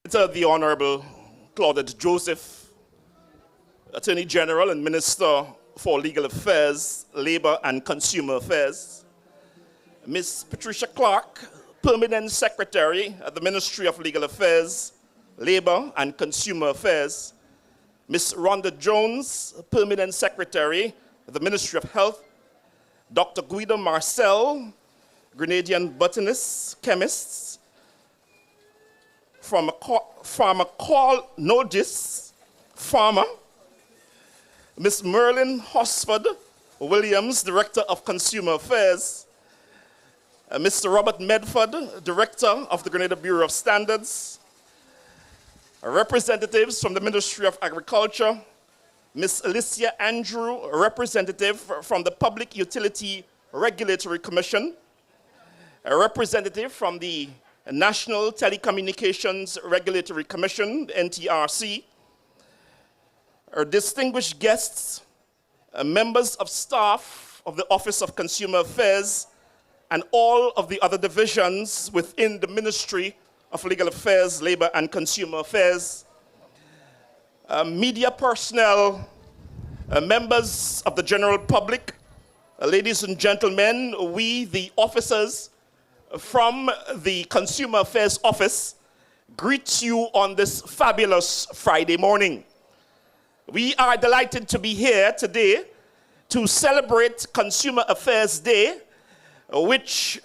The Honorable Claudette Joseph, Attorney General and Minister for Legal Affairs, Labor and Consumer Affairs, Ms. Patricia Clark, Permanent Secretary at the Ministry of Legal Affairs, Labor and Consumer Affairs, Ms. Rhonda Jones, Permanent Secretary at the Ministry of Health, Dr. Guido Marcel, Grenadian botanist, chemists, pharmacologist, farmer, Ms. Merlin Hosford Williams, Director of Consumer Affairs, Mr. Robert Medford, Director of the Grenada Bureau of Standards, representatives from the Ministry of Agriculture, Ms. Alicia Andrew, representative from the Public Utility Regulatory Commission, a representative from the National Telecommunications Regulatory Commission, NTRC, our distinguished guests, members of staff of the Office of Consumer Affairs, and all of the other divisions within the Ministry of Legal Affairs, Labor and Consumer Affairs, media personnel, members of the general public, ladies and gentlemen, we, the officers from the Consumer Affairs Office, greet you on this fabulous Friday morning. We are delighted to be here today to celebrate Consumer Affairs Day, which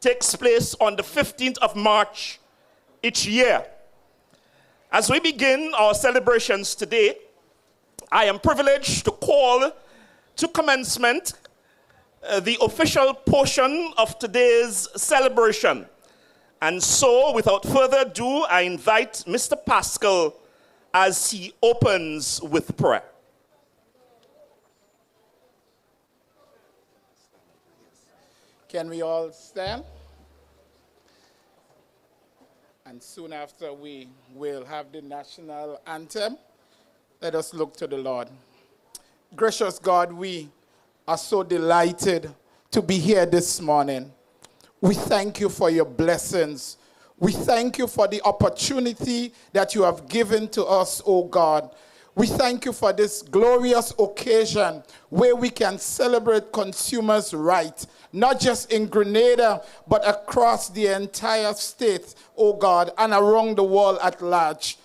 takes place on the 15th of March each year. As we begin our celebrations today, I am privileged to call to commencement the official portion of today's celebration. And so, without further ado, I invite Mr. Pascal as he opens with prayer. Can we all stand? And soon after we will have the national anthem. Let us look to the Lord. Gracious God, we are so delighted to be here this morning. We thank you for your blessings. We thank you for the opportunity that you have given to us, O God. We thank you for this glorious occasion where we can celebrate consumers' rights, not just in Grenada, but across the entire state, O God, and around the world at large.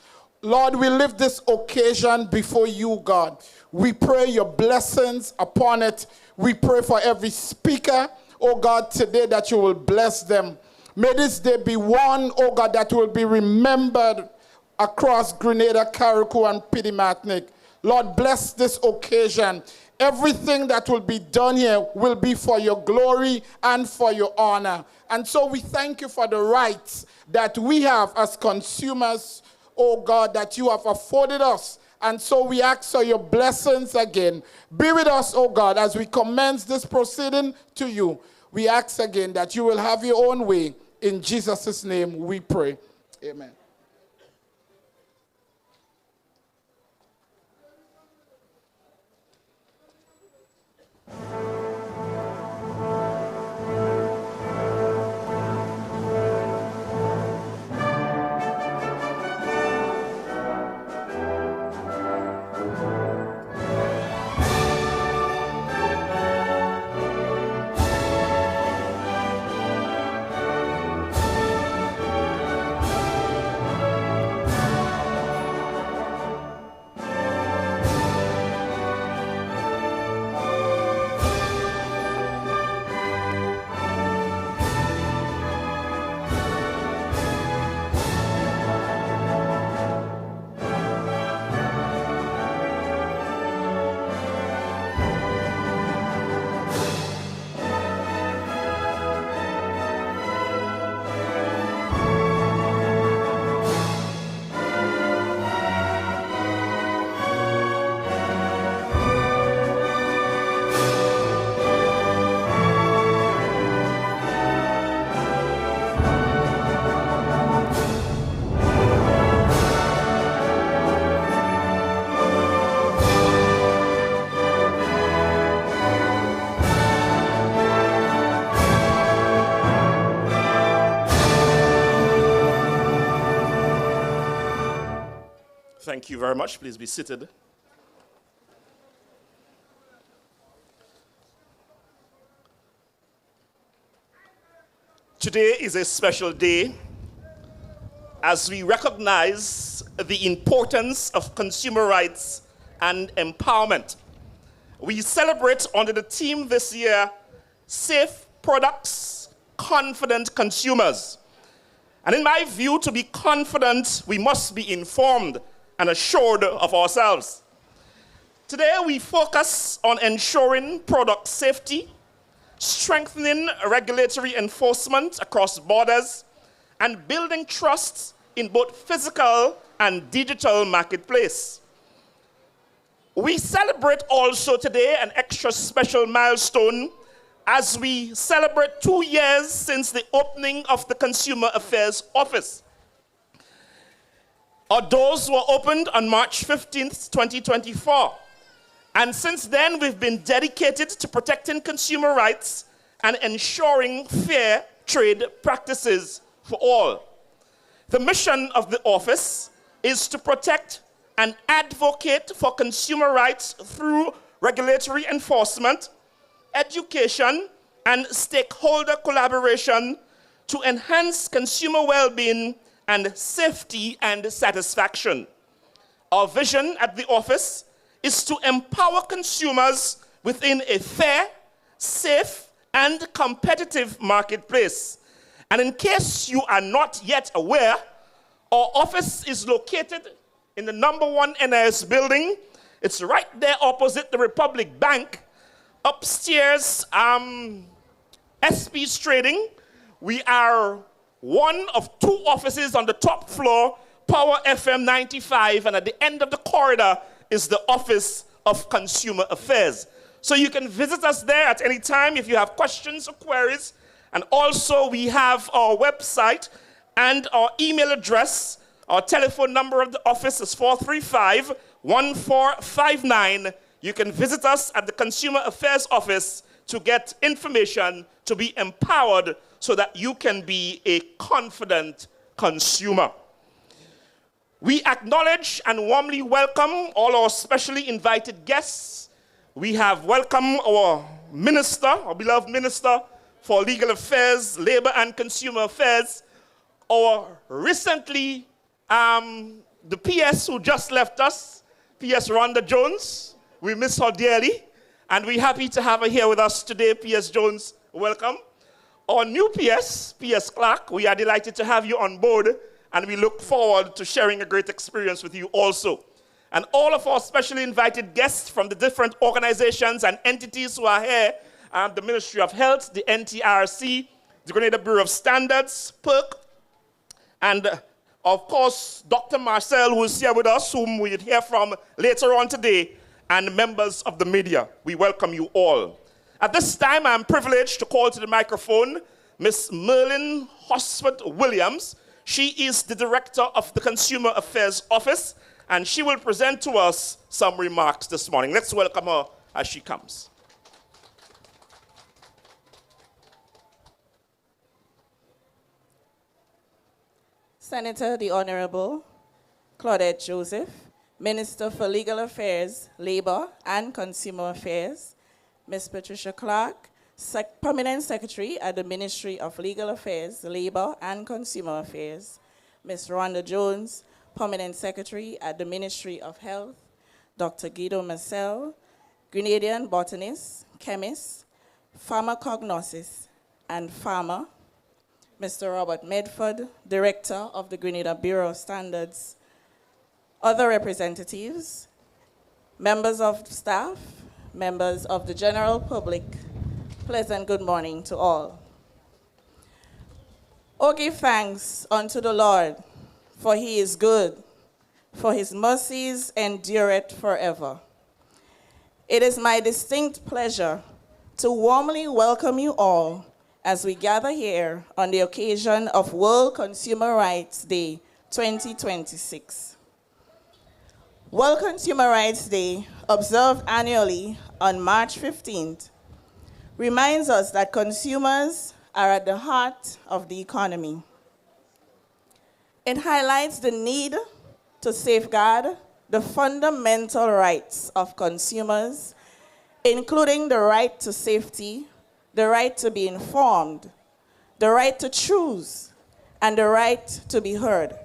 Lord, we lift this occasion before you, God. We pray your blessings upon it. We pray for every speaker, oh God, today that you will bless them. May this day be one, oh God, that will be remembered across Grenada, Carriacou, and Pidimantnik. Lord, bless this occasion. Everything that will be done here will be for your glory and for your honor. And so we thank you for the rights that we have as consumers, oh God, that you have afforded us. And so we ask for your blessings again. Be with us, oh God, as we commence this proceeding to you. We ask again that you will have your own way. In Jesus' name we pray. Amen. Thank you very much. Please be seated. Today is a special day as we recognize the importance of consumer rights and empowerment. We celebrate under the theme this year, Safe Products, Confident Consumers. And in my view, to be confident, we must be informed and assured of ourselves. Today, we focus on ensuring product safety, strengthening regulatory enforcement across borders, and building trust in both physical and digital marketplace. We celebrate also today an extra special milestone as we celebrate 2 years since the opening of the Consumer Affairs Office. Our doors were opened on March 15th, 2024. And since then, we've been dedicated to protecting consumer rights and ensuring fair trade practices for all. The mission of the office is to protect and advocate for consumer rights through regulatory enforcement, education, and stakeholder collaboration to enhance consumer well-being and safety and satisfaction. Our vision at the office is to empower consumers within a fair, safe, and competitive marketplace. And in case you are not yet aware, our office is located in the #1 NIS building. It's right there opposite the Republic Bank. Upstairs, SP's Trading. We are one of 2 offices on the top floor, Power FM 95, and at the end of the corridor is the Office of Consumer Affairs. So you can visit us there at any time if you have questions or queries. And also we have our website and our email address. Our telephone number of the office is 435-1459. You can visit us at the Consumer Affairs Office to get information, to be empowered so that you can be a confident consumer. We acknowledge and warmly welcome all our specially invited guests. We have welcomed our minister, our beloved minister for Legal Affairs, Labor and Consumer Affairs, our recently, the PS who just left us, PS Rhonda Jones. We miss her dearly, and we're happy to have her here with us today. PS Jones, welcome. Our new PS, PS Clark, we are delighted to have you on board, and we look forward to sharing a great experience with you also. And all of our specially invited guests from the different organizations and entities who are here, the Ministry of Health, the NTRC, the Grenada Bureau of Standards, PERC, and of course, Dr. Marcel, who is here with us, whom we'll hear from later on today, and members of the media. We welcome you all. At this time, I'm privileged to call to the microphone Ms. Merlin Hosford Williams. She is the director of the Consumer Affairs Office, and she will present to us some remarks this morning. Let's welcome her as she comes. Senator the Honorable Claudette Joseph, Minister for Legal Affairs, Labor and Consumer Affairs, Ms. Patricia Clark, Permanent Secretary at the Ministry of Legal Affairs, Labor and Consumer Affairs, Ms. Rhonda Jones, Permanent Secretary at the Ministry of Health, Dr. Guido Marcel, Grenadian botanist, chemist, pharmacognosis, and farmer, Mr. Robert Medford, Director of the Grenada Bureau of Standards, other representatives, members of staff, members of the general public, pleasant good morning to all. Oh, give thanks unto the Lord, for he is good, for his mercies endureth forever. It is my distinct pleasure to warmly welcome you all as we gather here on the occasion of World Consumer Rights Day 2026. World Consumer Rights Day, observed annually on March 15th, reminds us that consumers are at the heart of the economy. It highlights the need to safeguard the fundamental rights of consumers, including the right to safety, the right to be informed, the right to choose, and the right to be heard.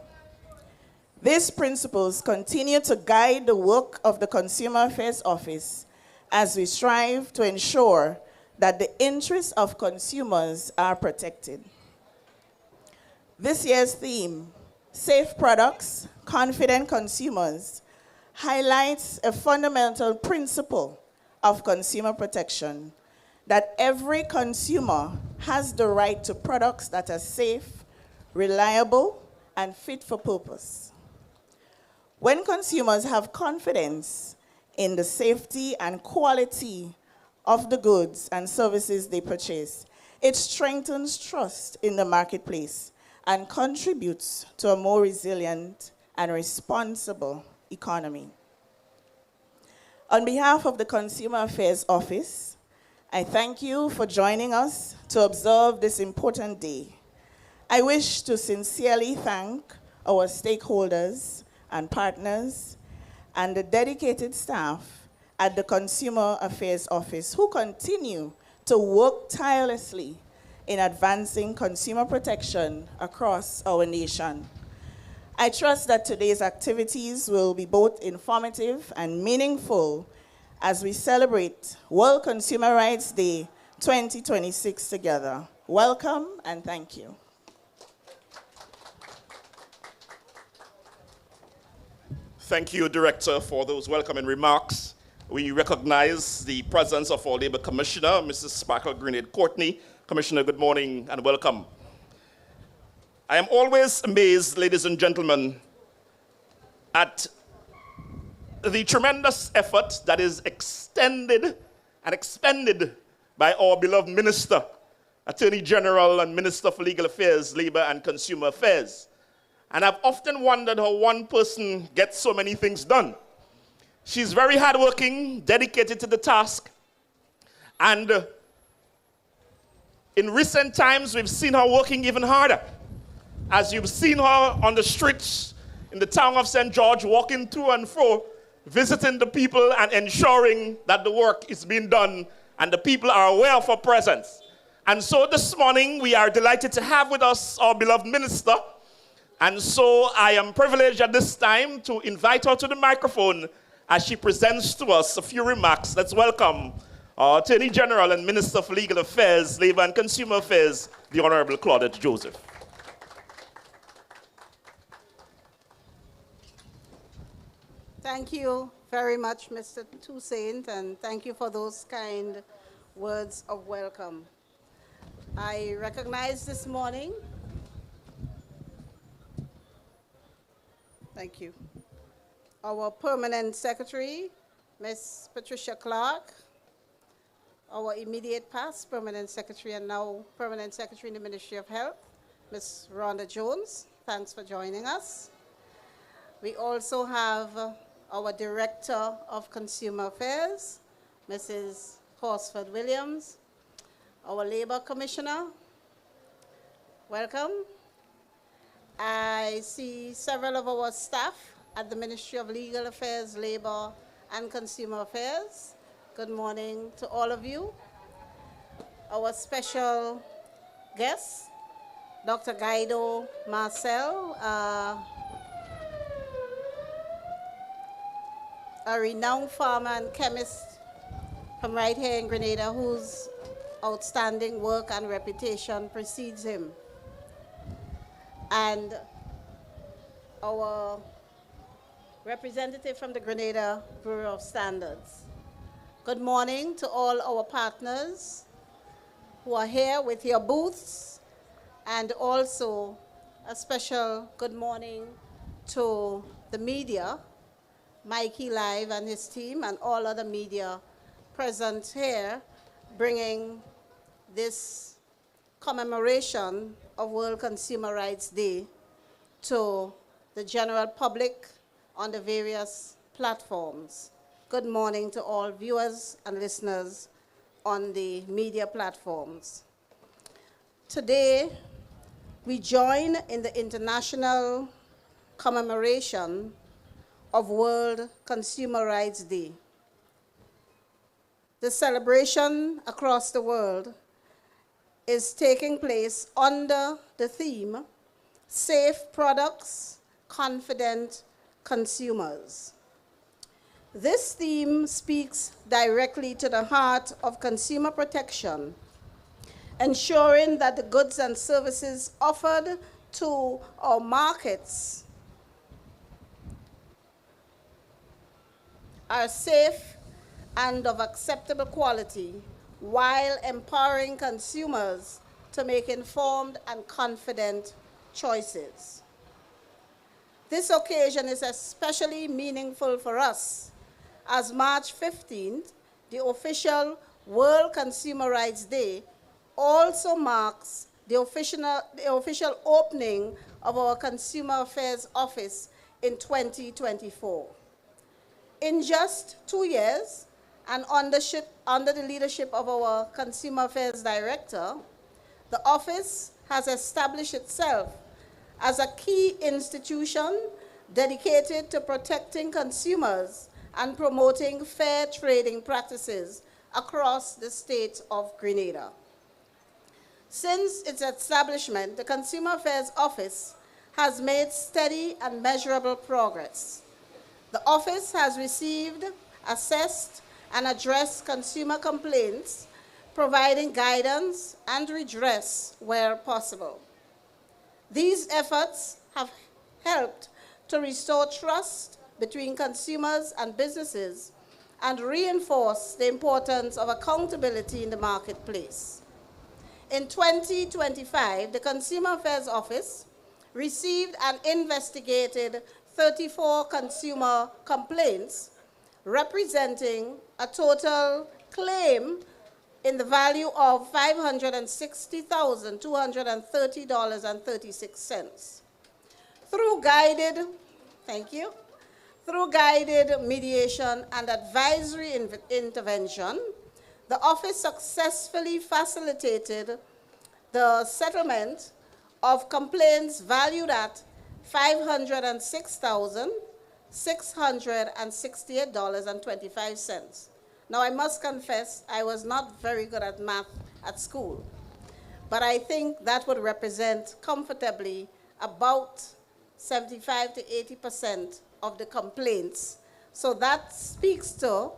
These principles continue to guide the work of the Consumer Affairs Office as we strive to ensure that the interests of consumers are protected. This year's theme, Safe Products, Confident Consumers, highlights a fundamental principle of consumer protection, that every consumer has the right to products that are safe, reliable, and fit for purpose. When consumers have confidence in the safety and quality of the goods and services they purchase, it strengthens trust in the marketplace and contributes to a more resilient and responsible economy. On behalf of the Consumer Affairs Office, I thank you for joining us to observe this important day. I wish to sincerely thank our stakeholders and partners and the dedicated staff at the Consumer Affairs Office who continue to work tirelessly in advancing consumer protection across our nation. I trust that today's activities will be both informative and meaningful as we celebrate World Consumer Rights Day 2026 together. Welcome and thank you. Thank you, Director, for those welcoming remarks. We recognize the presence of our Labor Commissioner, Mrs. Sparkle Grenade Courtney. Commissioner, good morning and welcome. I am always amazed, ladies and gentlemen, at the tremendous effort that is extended and expended by our beloved Minister, Attorney General and Minister for Legal Affairs, Labor and Consumer Affairs. And I've often wondered how one person gets so many things done. She's very hardworking, dedicated to the task, and in recent times, we've seen her working even harder. As you've seen her on the streets in the town of St. George, walking to and fro, visiting the people and ensuring that the work is being done and the people are aware of her presence. And so this morning, we are delighted to have with us our beloved minister. And so I am privileged at this time to invite her to the microphone as she presents to us a few remarks. Let's welcome our Attorney General and Minister for Legal Affairs, Labor and Consumer Affairs, the Honorable Claudette Joseph. Thank you very much, Mr. Toussaint, and thank you for those kind words of welcome. I recognize this morning, thank you, our Permanent Secretary, Ms. Patricia Clark, our immediate past Permanent Secretary and now Permanent Secretary in the Ministry of Health, Ms. Rhonda Jones. Thanks for joining us. We also have our Director of Consumer Affairs, Mrs. Horsford Williams, our Labor Commissioner. Welcome. I see several of our staff at the Ministry of Legal Affairs, Labor, and Consumer Affairs. Good morning to all of you. Our special guest, Dr. Guido Marcel, a renowned farmer and chemist from right here in Grenada, whose outstanding work and reputation precedes him. And our representative from the Grenada Bureau of Standards. Good morning to all our partners who are here with your booths, and also a special good morning to the media, Mikey Live and his team, and all other media present here, bringing this commemoration of World Consumer Rights Day to the general public on the various platforms. Good morning to all viewers and listeners on the media platforms. Today, we join in the international commemoration of World Consumer Rights Day. The celebration across the world is taking place under the theme, Safe Products, Confident Consumers. This theme speaks directly to the heart of consumer protection, ensuring that the goods and services offered to our markets are safe and of acceptable quality, while empowering consumers to make informed and confident choices. This occasion is especially meaningful for us, as March 15th, the official World Consumer Rights Day, also marks the official opening of our Consumer Affairs Office in 2024. In just 2 years, and under the leadership of our Consumer Affairs Director, the office has established itself as a key institution dedicated to protecting consumers and promoting fair trading practices across the state of Grenada. Since its establishment, the Consumer Affairs Office has made steady and measurable progress. The office has received, assessed, and addressed consumer complaints, providing guidance and redress where possible. These efforts have helped to restore trust between consumers and businesses and reinforce the importance of accountability in the marketplace. In 2025, the Consumer Affairs Office received and investigated 34 consumer complaints, representing a total claim in the value of $560,230.36. Through guided mediation and advisory intervention, the office successfully facilitated the settlement of complaints valued at $506,668.25. Now, I must confess, I was not very good at math at school, but I think that would represent comfortably about 75 to 80% of the complaints. So that speaks to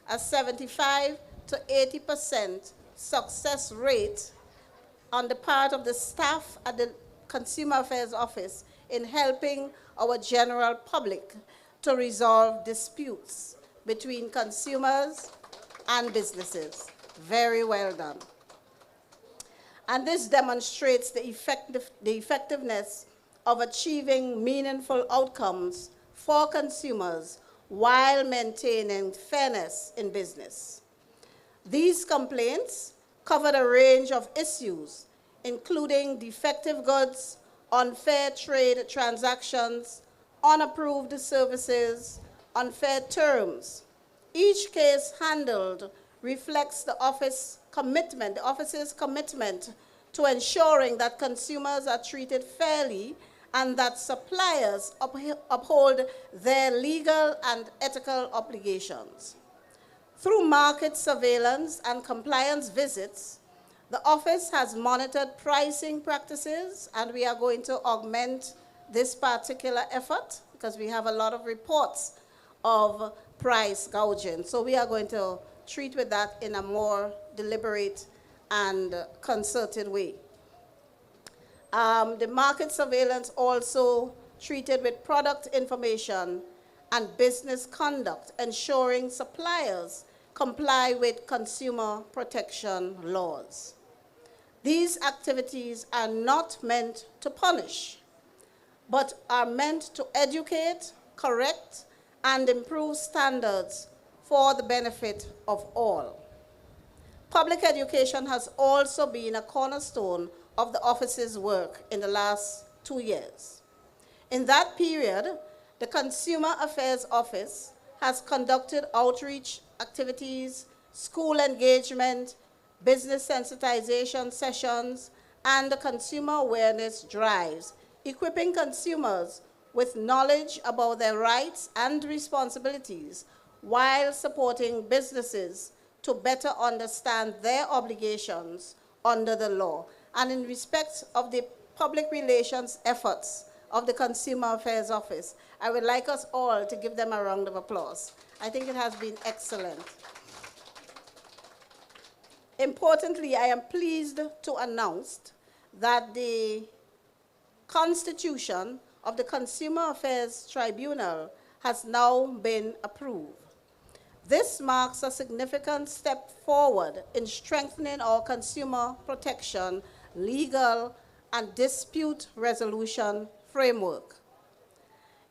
a 75 to 80% success rate on the part of the staff at the Consumer Affairs Office in helping our general public to resolve disputes between consumers and businesses. Very well done. And this demonstrates the effectiveness of achieving meaningful outcomes for consumers while maintaining fairness in business. These complaints covered a range of issues, including defective goods, unfair trade transactions, unapproved services, unfair terms. Each case handled reflects the office's commitment to ensuring that consumers are treated fairly and that suppliers uphold their legal and ethical obligations. Through market surveillance and compliance visits, the office has monitored pricing practices, and we are going to augment this particular effort because we have a lot of reports of price gouging. So we are going to treat with that in a more deliberate and concerted way. The market surveillance also treated with product information and business conduct, ensuring suppliers comply with consumer protection laws. These activities are not meant to punish, but are meant to educate, correct, and improve standards for the benefit of all. Public education has also been a cornerstone of the office's work in the last 2 years. In that period, the Consumer Affairs Office has conducted outreach activities, school engagement, business sensitization sessions, and consumer awareness drives, equipping consumers with knowledge about their rights and responsibilities while supporting businesses to better understand their obligations under the law. And in respect of the public relations efforts of the Consumer Affairs Office, I would like us all to give them a round of applause. I think it has been excellent. Importantly, I am pleased to announce that the constitution of the Consumer Affairs Tribunal has now been approved. This marks a significant step forward in strengthening our consumer protection, legal, and dispute resolution framework.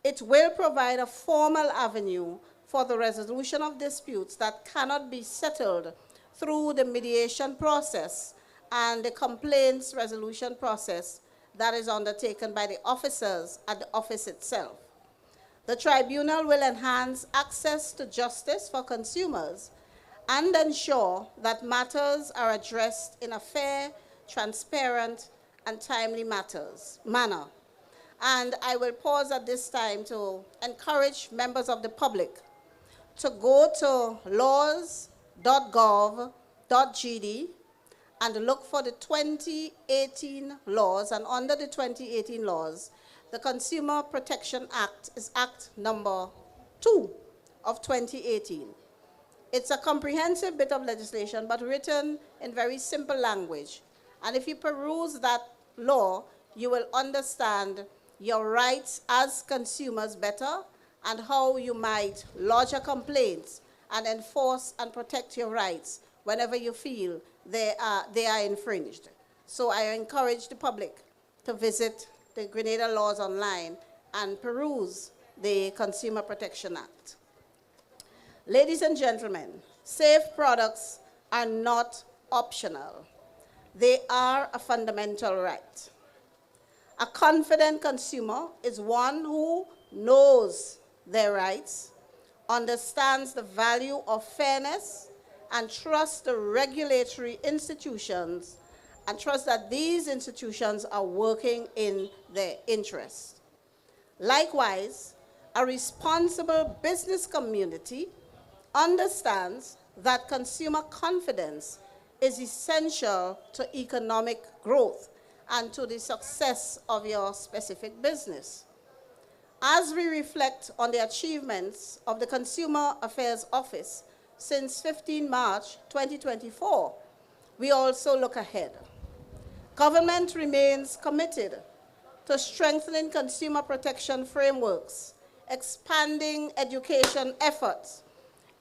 It will provide a formal avenue for the resolution of disputes that cannot be settled through the mediation process and the complaints resolution process that is undertaken by the officers at the office itself. The tribunal will enhance access to justice for consumers and ensure that matters are addressed in a fair, transparent, and timely manner. And I will pause at this time to encourage members of the public to go to laws.gov.gd and look for the 2018 laws. And under the 2018 laws, the Consumer Protection Act is Act number 2 of 2018. It's a comprehensive bit of legislation, but written in very simple language. And if you peruse that law, you will understand your rights as consumers better and how you might lodge a complaint and enforce and protect your rights whenever you feel they are infringed. So I encourage the public to visit the Grenada laws online and peruse the Consumer Protection Act. Ladies and gentlemen, safe products are not optional. They are a fundamental right. A confident consumer is one who knows their rights, understands the value of fairness, and trusts the regulatory institutions, and trusts that these institutions are working in their interest. Likewise, a responsible business community understands that consumer confidence is essential to economic growth and to the success of your specific business. As we reflect on the achievements of the Consumer Affairs Office since 15 March 2024, we also look ahead. Government remains committed to strengthening consumer protection frameworks, expanding education efforts,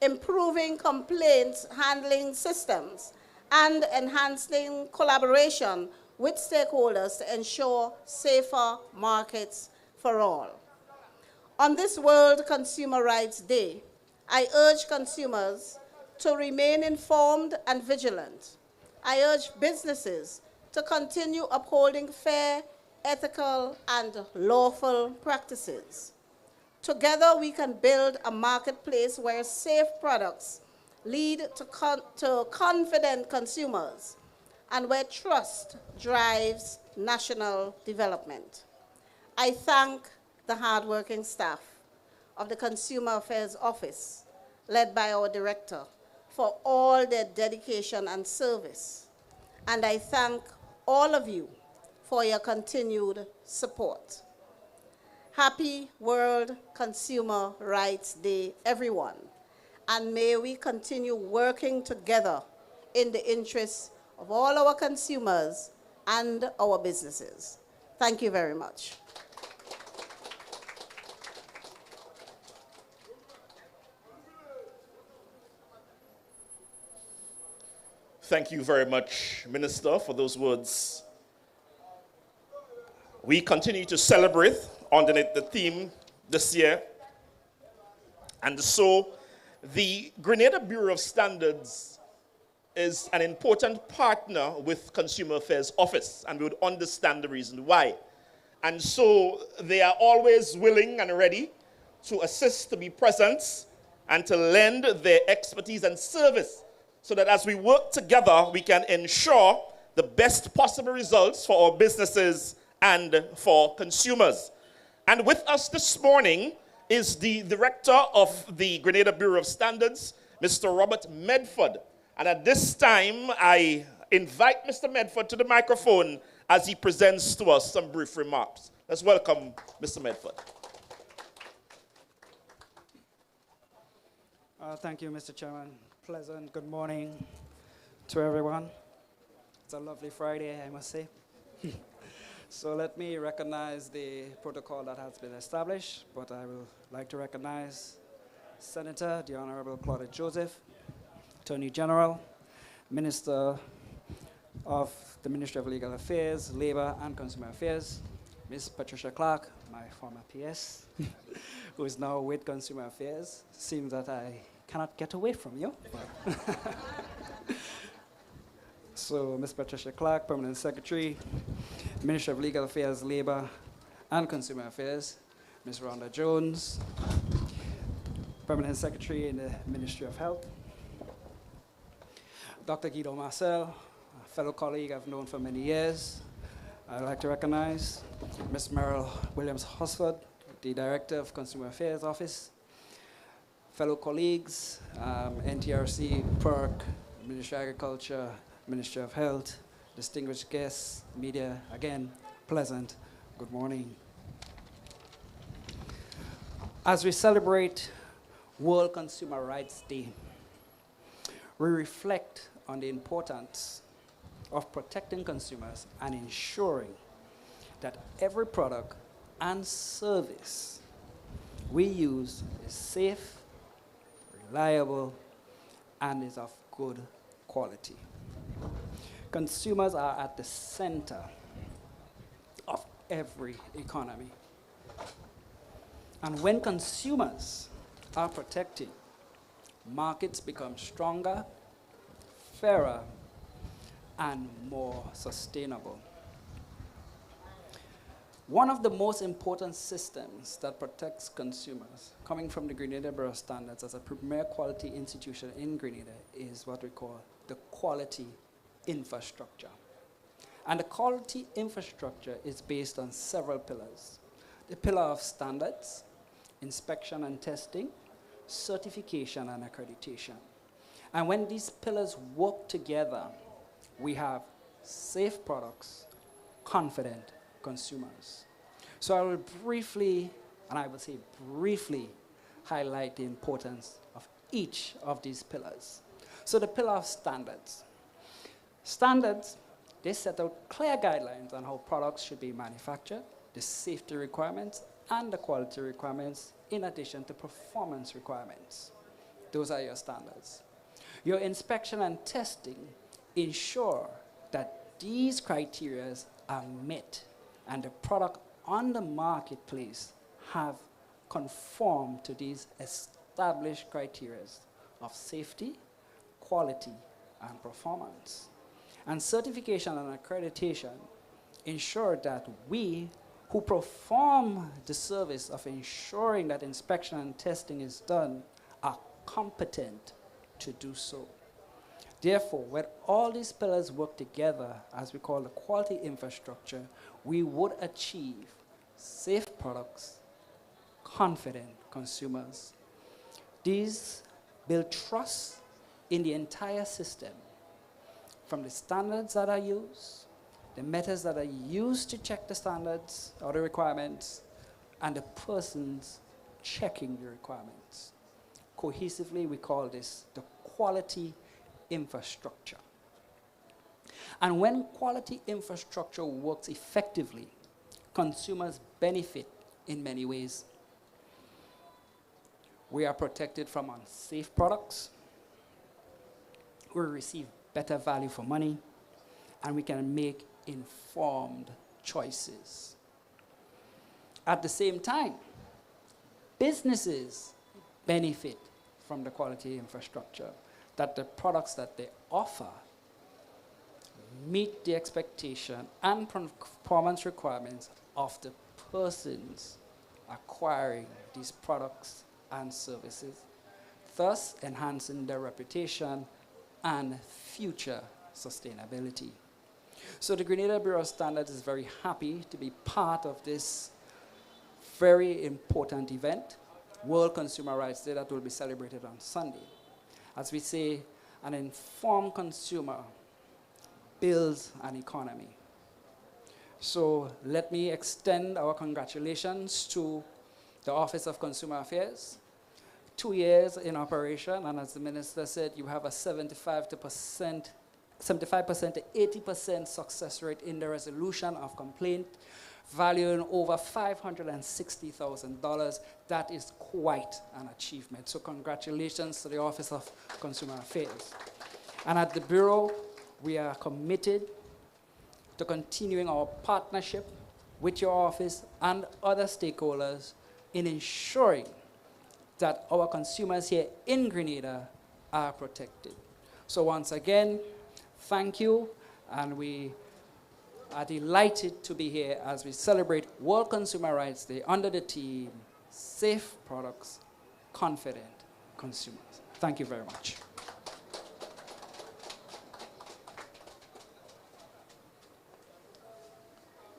improving complaints handling systems, and enhancing collaboration with stakeholders to ensure safer markets for all. On this World Consumer Rights Day, I urge consumers to remain informed and vigilant. I urge businesses to continue upholding fair, ethical, and lawful practices. Together, we can build a marketplace where safe products lead to confident consumers and where trust drives national development. I thank the hardworking staff of the Consumer Affairs Office, led by our director, for all their dedication and service. And I thank all of you for your continued support. Happy World Consumer Rights Day, everyone. And may we continue working together in the interests of all our consumers and our businesses. Thank you very much. Thank you very much, Minister, for those words. We continue to celebrate underneath the theme this year. And so the Grenada Bureau of Standards is an important partner with Consumer Affairs Office, and we would understand the reason why. And so they are always willing and ready to assist, to be present, and to lend their expertise and service so that as we work together, we can ensure the best possible results for our businesses and for consumers. And with us this morning is the director of the Grenada Bureau of Standards, Mr. Robert Medford. And at this time, I invite Mr. Medford to the microphone as he presents to us some brief remarks. Let's welcome Mr. Medford. Thank you, Mr. Chairman. Pleasant good morning to everyone. It's a lovely Friday, I must say. So let me recognize the protocol that has been established, but I would like to recognize Senator, the Honorable Claudette Joseph, Attorney General, Minister of the Ministry of Legal Affairs, Labor and Consumer Affairs, Ms. Patricia Clark, my former PS, who is now with Consumer Affairs. Seems that I cannot get away from you. So, Ms. Patricia Clark, Permanent Secretary, Ministry of Legal Affairs, Labor and Consumer Affairs, Ms. Rhonda Jones, Permanent Secretary in the Ministry of Health, Dr. Guido Marcel, a fellow colleague I've known for many years. I'd like to recognize Ms. Merrill Williams-Hosford, the Director of Consumer Affairs Office, fellow colleagues, NTRC, PERC, Ministry of Agriculture, Ministry of Health, distinguished guests, media, again, pleasant good morning. As we celebrate World Consumer Rights Day, we reflect on the importance of protecting consumers and ensuring that every product and service we use is safe, reliable, and is of good quality. Consumers are at the center of every economy. And when consumers are protected, markets become stronger, fairer, and more sustainable. One of the most important systems that protects consumers, coming from the Grenada Bureau of Standards as a premier quality institution in Grenada, is what we call the quality infrastructure. And the quality infrastructure is based on several pillars. The pillar of standards, inspection and testing, certification and accreditation. And when these pillars work together, we have safe products, confident consumers. So I will briefly, and I will say briefly, highlight the importance of each of these pillars. So the pillar of standards. Standards, they set out clear guidelines on how products should be manufactured, the safety requirements, and the quality requirements, in addition to performance requirements. Those are your standards. Your inspection and testing ensure that these criteria are met and the product on the marketplace have conformed to these established criteria of safety, quality, and performance. And certification and accreditation ensure that we who perform the service of ensuring that inspection and testing is done are competent to do so. Therefore, when all these pillars work together, as we call the quality infrastructure, we would achieve safe products, confident consumers. These build trust in the entire system, from the standards that are used, the methods that are used to check the standards or the requirements, and the persons checking the requirements. Cohesively, we call this the quality infrastructure. And when quality infrastructure works effectively, consumers benefit in many ways. We are protected from unsafe products. We receive better value for money, and we can make informed choices. At the same time, businesses benefit from the quality infrastructure, that the products that they offer meet the expectation and performance requirements of the persons acquiring these products and services, thus enhancing their reputation and future sustainability. So the Grenada Bureau of Standards is very happy to be part of this very important event, World Consumer Rights Day, that will be celebrated on Sunday. As we say, an informed consumer builds an economy. So let me extend our congratulations to the Office of Consumer Affairs. 2 years in operation, and as the minister said, you have a 75% to 80% success rate in the resolution of complaint, valuing over $560,000. That is quite an achievement. So congratulations to the Office of Consumer Affairs. And at the Bureau, we are committed to continuing our partnership with your office and other stakeholders in ensuring that our consumers here in Grenada are protected. So once again, thank you, and we are delighted to be here as we celebrate World Consumer Rights Day under the theme, Safe Products, Confident Consumers. Thank you very much.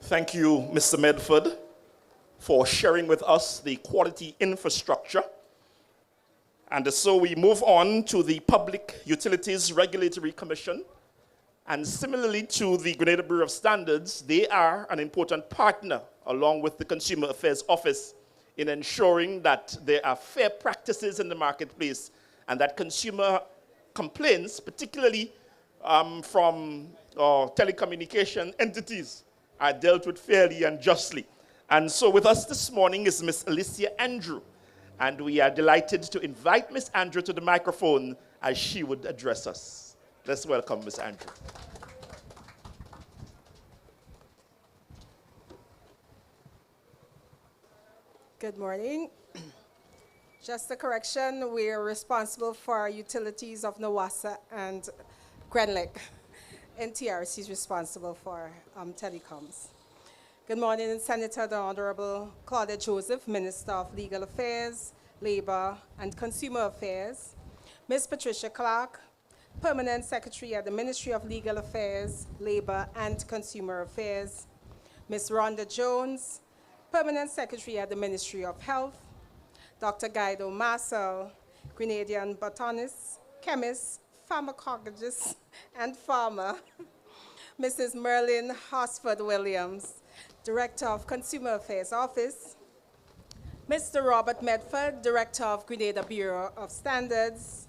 Thank you, Mr. Medford, for sharing with us the quality infrastructure. And so we move on to the Public Utilities Regulatory Commission. And similarly to the Grenada Bureau of Standards, they are an important partner along with the Consumer Affairs Office in ensuring that there are fair practices in the marketplace and that consumer complaints, particularly from telecommunication entities, are dealt with fairly and justly. And so with us this morning is Ms. Alicia Andrew, and we are delighted to invite Ms. Andrew to the microphone as she would address us. Let's welcome Ms. Andrew. Good morning. Just a correction, we are responsible for utilities of Nawassa and Grenlec. NTRC is responsible for telecoms. Good morning, Senator the Honorable Claudette Joseph, Minister of Legal Affairs, Labor and Consumer Affairs, Ms. Patricia Clark, Permanent Secretary at the Ministry of Legal Affairs, Labor and Consumer Affairs, Ms. Rhonda Jones, Permanent Secretary at the Ministry of Health, Dr. Guido Marcel, Grenadian botanist, chemist, pharmacologist, and farmer, Mrs. Merlin Hosford Williams, Director of Consumer Affairs Office, Mr. Robert Medford, Director of Grenada Bureau of Standards,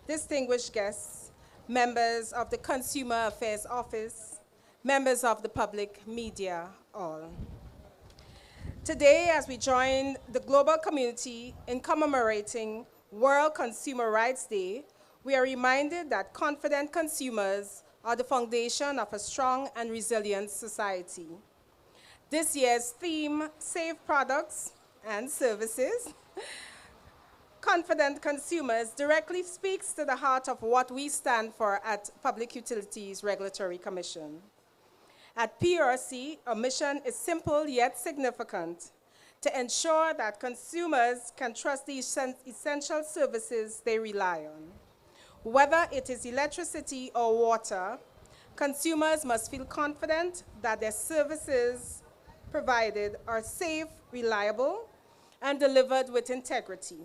distinguished guests, members of the Consumer Affairs Office, members of the public media, all. Today, as we join the global community in commemorating World Consumer Rights Day, we are reminded that confident consumers are the foundation of a strong and resilient society. This year's theme, Safe Products and Services, Confident Consumers, directly speaks to the heart of what we stand for at Public Utilities Regulatory Commission. At PURC, our mission is simple yet significant: to ensure that consumers can trust the essential services they rely on. Whether it is electricity or water, consumers must feel confident that their services provided are safe, reliable, and delivered with integrity.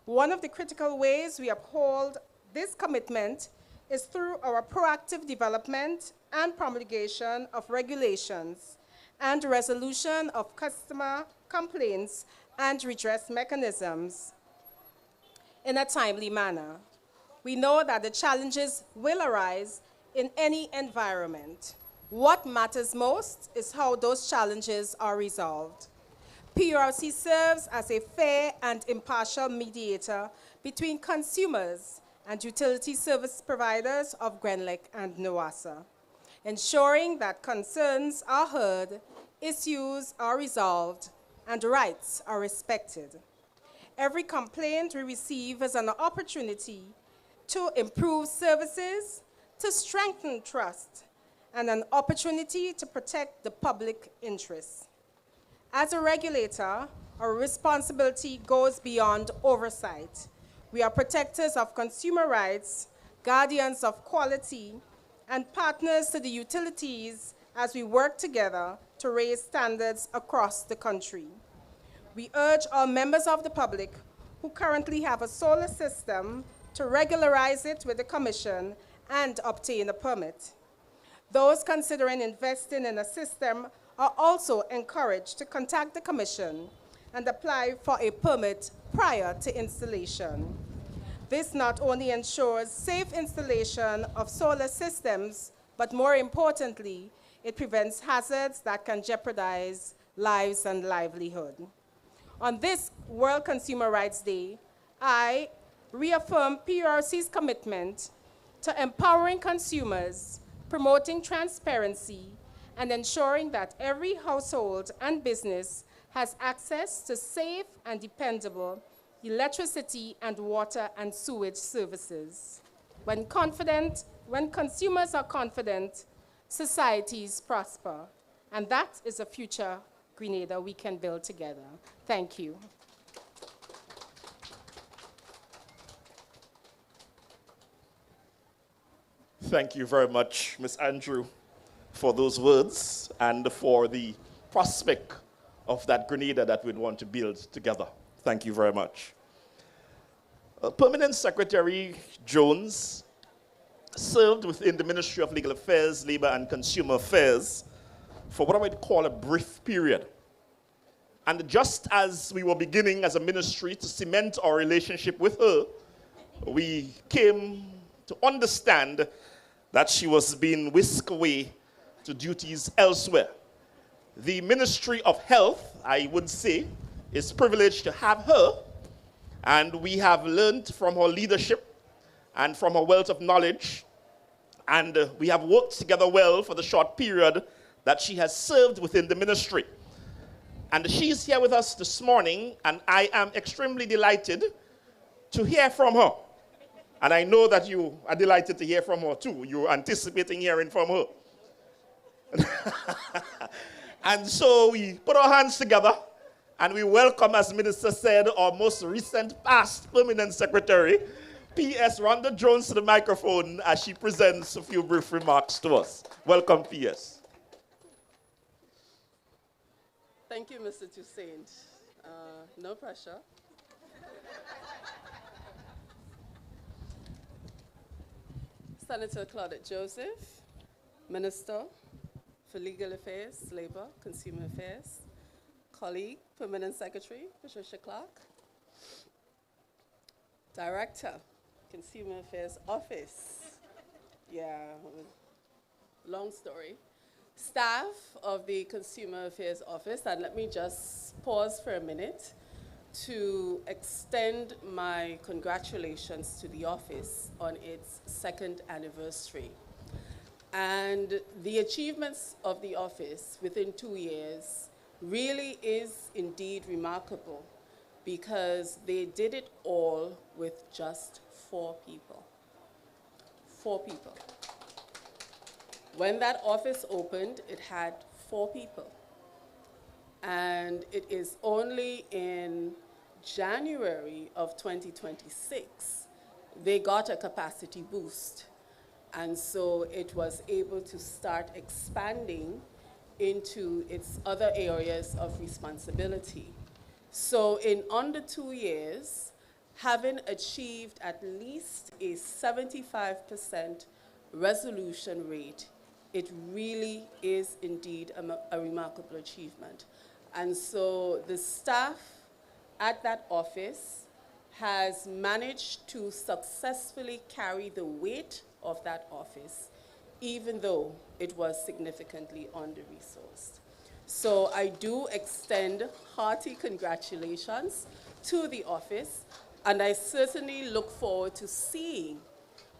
One of the critical ways we uphold this commitment is through our proactive development and promulgation of regulations and resolution of customer complaints and redress mechanisms in a timely manner. We know that the challenges will arise in any environment. What matters most is how those challenges are resolved. PURC serves as a fair and impartial mediator between consumers and utility service providers of Grenlec and Nawassa, ensuring that concerns are heard, issues are resolved, and rights are respected. Every complaint we receive is an opportunity to improve services, to strengthen trust, and an opportunity to protect the public interest. As a regulator, our responsibility goes beyond oversight. We are protectors of consumer rights, guardians of quality, and partners to the utilities as we work together to raise standards across the country. we urge all members of the public who currently have a solar system to regularize it with the Commission and obtain a permit. Those considering investing in a system are also encouraged to contact the Commission and apply for a permit prior to installation. This not only ensures safe installation of solar systems, but more importantly, it prevents hazards that can jeopardize lives and livelihood. On this World Consumer Rights Day, I reaffirm PURC's commitment to empowering consumers, promoting transparency, and ensuring that every household and business has access to safe and dependable electricity and water and sewage services. When consumers are confident, societies prosper. And that is a future Grenada we can build together. Thank you. Thank you very much, Ms. Andrew, for those words and for the prospect of that Grenada that we'd want to build together. Thank you very much. Permanent Secretary Jones served within the Ministry of Legal Affairs, Labor and Consumer Affairs for what I would call a brief period. And just as we were beginning as a ministry to cement our relationship with her, we came to understand that she was being whisked away to duties elsewhere. The Ministry of Health, I would say, is privileged to have her, and we have learned from her leadership and from her wealth of knowledge, and we have worked together well for the short period that she has served within the ministry. And she's here with us this morning, and I am extremely delighted to hear from her. And I know that you are delighted to hear from her too. You're anticipating hearing from her. And so we put our hands together and we welcome, as Minister said, our most recent past Permanent Secretary, P.S. Rhonda Jones, to the microphone as she presents a few brief remarks to us. Welcome, P.S. Thank you, Mr. Toussaint. No pressure. Senator Claudette Joseph, Minister for Legal Affairs, Labor, Consumer Affairs, colleague, Permanent Secretary, Patricia Clark, Director, Consumer Affairs Office, long story, staff of the Consumer Affairs Office, and let me just pause for a minute to extend my congratulations to the office on its 2nd anniversary. And the achievements of the office within 2 years really is indeed remarkable, because they did it all with just 4 people. 4 people. When that office opened, it had 4 people. And it is only in January of 2026, they got a capacity boost. And so it was able to start expanding into its other areas of responsibility. So in under 2 years, having achieved at least a 75% resolution rate, it really is indeed a remarkable achievement. And so the staff at that office has managed to successfully carry the weight of that office, even though it was significantly under-resourced. So I do extend hearty congratulations to the office, and I certainly look forward to seeing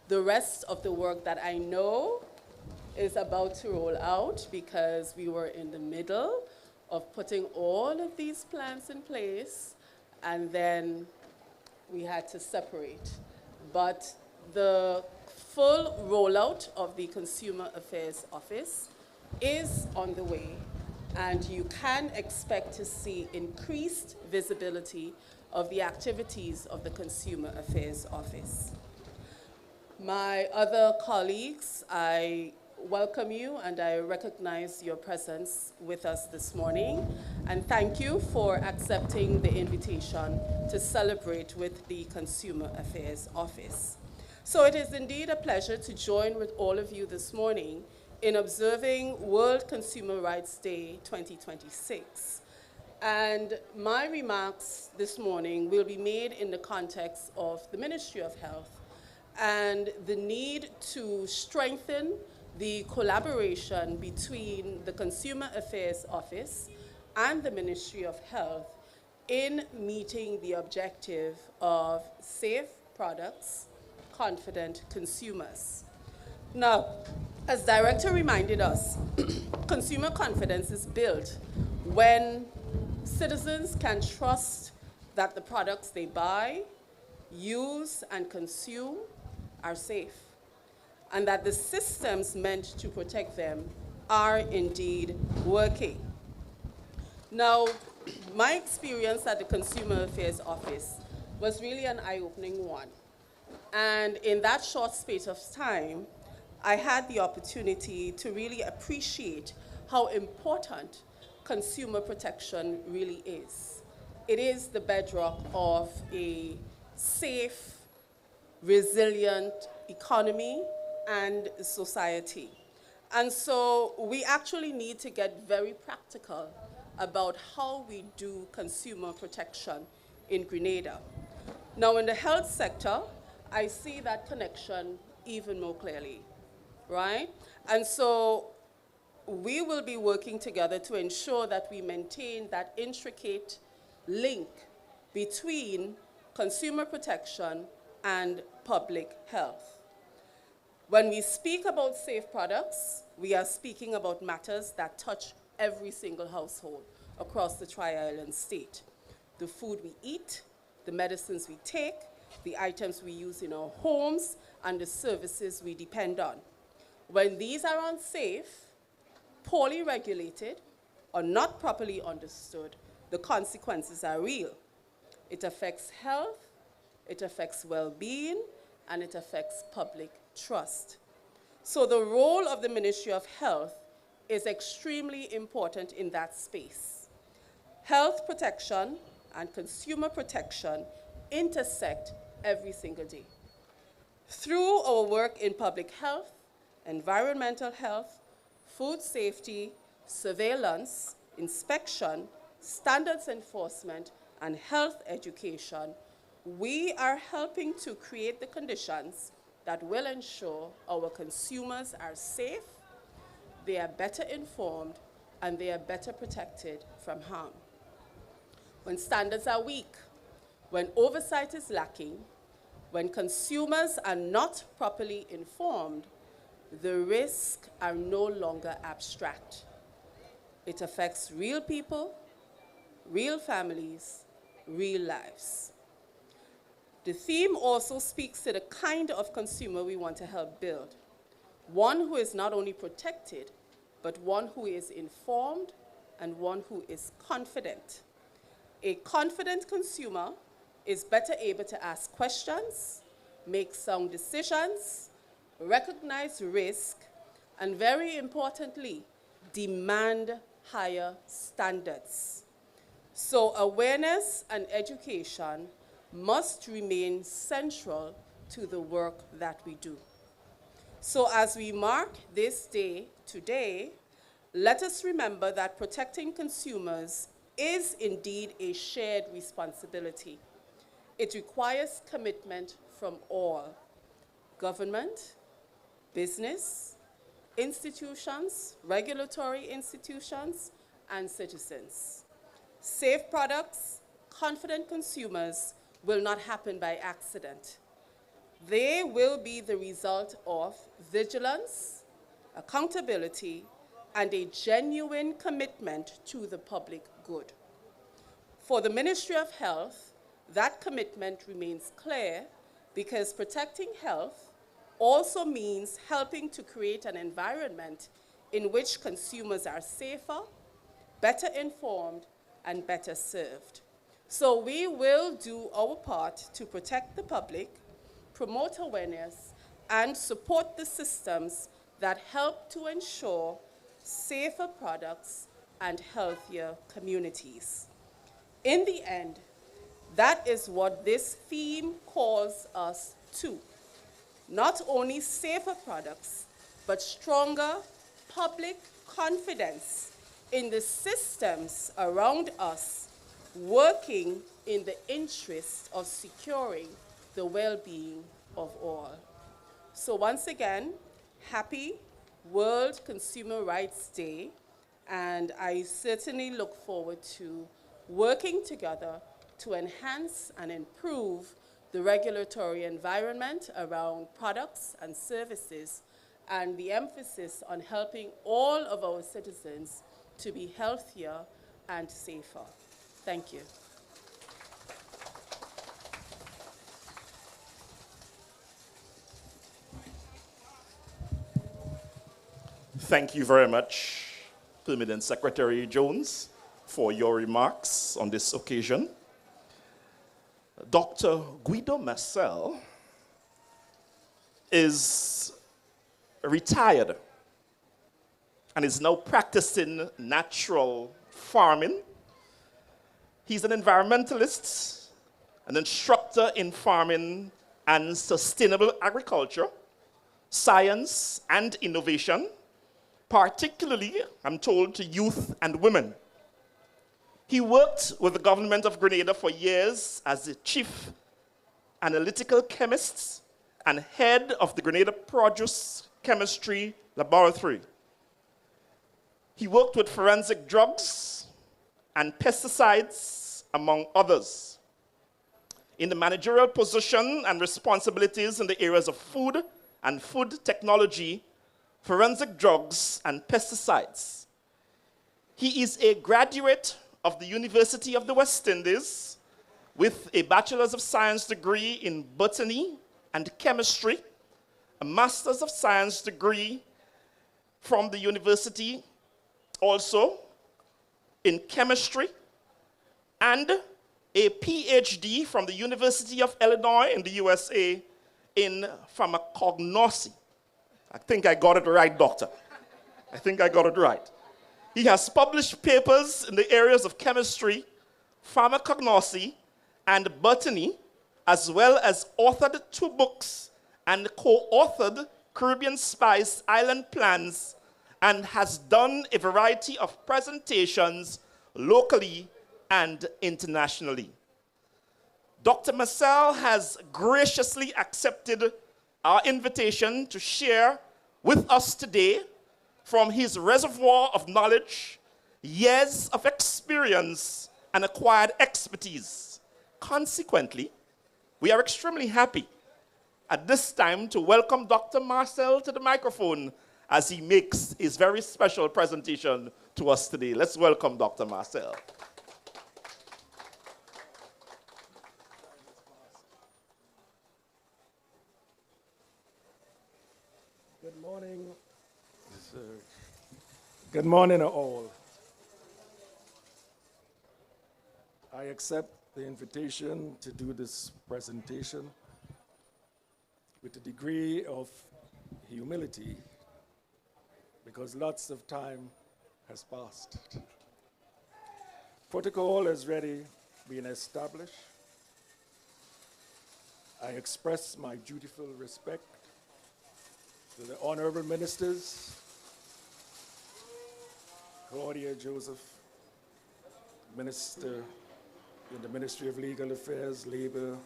the rest of the work that I know is about to roll out, because we were in the middle of putting all of these plans in place, and then we had to separate. But the full rollout of the Consumer Affairs Office is on the way, and you can expect to see increased visibility of the activities of the Consumer Affairs Office. My other colleagues, I welcome you and I recognize your presence with us this morning. And thank you for accepting the invitation to celebrate with the Consumer Affairs Office. So it is indeed a pleasure to join with all of you this morning in observing World Consumer Rights Day 2026. And my remarks this morning will be made in the context of the Ministry of Health and the need to strengthen the collaboration between the Consumer Affairs Office and the Ministry of Health in meeting the objective of safe products, confident consumers. Now, as Director reminded us, consumer confidence is built when citizens can trust that the products they buy, use, and consume are safe, and that the systems meant to protect them are indeed working. Now, my experience at the Consumer Affairs Office was really an eye-opening one. And in that short space of time, I had the opportunity to really appreciate how important consumer protection really is. It is the bedrock of a safe, resilient economy and society. And so we actually need to get very practical about how we do consumer protection in Grenada. Now, in the health sector, I see that connection even more clearly, right? And so we will be working together to ensure that we maintain that intricate link between consumer protection and public health. When we speak about safe products, we are speaking about matters that touch every single household across the Tri-Island state. The food we eat, the medicines we take, the items we use in our homes, and the services we depend on. When these are unsafe, poorly regulated, or not properly understood, the consequences are real. It affects health, it affects well-being, and it affects public trust. So the role of the Ministry of Health is extremely important in that space. Health protection and consumer protection intersect every single day. Through our work in public health, environmental health, food safety, surveillance, inspection, standards enforcement, and health education, we are helping to create the conditions that will ensure our consumers are safe, they are better informed, and they are better protected from harm. When standards are weak, when oversight is lacking, when consumers are not properly informed, the risks are no longer abstract. It affects real people, real families, real lives. The theme also speaks to the kind of consumer we want to help build. One who is not only protected, but one who is informed and one who is confident. A confident consumer is better able to ask questions, make sound decisions, recognize risk, and very importantly, demand higher standards. So awareness and education must remain central to the work that we do. So as we mark this day today, let us remember that protecting consumers is indeed a shared responsibility. It requires commitment from all: government, business, institutions, regulatory institutions, and citizens. Safe products, confident consumers will not happen by accident. They will be the result of vigilance, accountability, and a genuine commitment to the public good. For the Ministry of Health, that commitment remains clear because protecting health also means helping to create an environment in which consumers are safer, better informed, and better served. So we will do our part to protect the public, promote awareness, and support the systems that help to ensure safer products and healthier communities. In the end, that is what this theme calls us to. Not only safer products, but stronger public confidence in the systems around us, working in the interest of securing the well-being of all. So once again, happy World Consumer Rights Day, and I certainly look forward to working together to enhance and improve the regulatory environment around products and services, and the emphasis on helping all of our citizens to be healthier and safer. Thank you. Thank you very much, Permanent Secretary Jones, for your remarks on this occasion. Dr. Guido Marcel is retired and is now practicing natural farming. He's an environmentalist, an instructor in farming and sustainable agriculture, science and innovation, particularly, I'm told, to youth and women. He worked with the government of Grenada for years as the chief analytical chemist and head of the Grenada Produce Chemistry Laboratory. He worked with forensic drugs and pesticides, among others. In the managerial position and responsibilities in the areas of food and food technology, forensic drugs, and pesticides. He is a graduate of the University of the West Indies with a Bachelor's of Science degree in Botany and Chemistry, a Master's of Science degree from the university also in Chemistry, and a PhD from the University of Illinois in the USA in pharmacognosy. I think I got it right, doctor. I think I got it right. He has published papers in the areas of chemistry, pharmacognosy, and botany, as well as authored 2 books and co-authored Caribbean Spice Island Plans, and has done a variety of presentations locally and internationally. Dr. Marcel has graciously accepted our invitation to share with us today from his reservoir of knowledge, years of experience, and acquired expertise. Consequently, we are extremely happy at this time to welcome Dr. Marcel to the microphone as he makes his very special presentation to us today. Let's welcome Dr. Marcel. Good morning. Good morning to all. I accept the invitation to do this presentation with a degree of humility because lots of time has passed. Protocol has already been established. I express my dutiful respect to the honorable ministers, Claudia Joseph, Minister in the Ministry of Legal Affairs, Labor,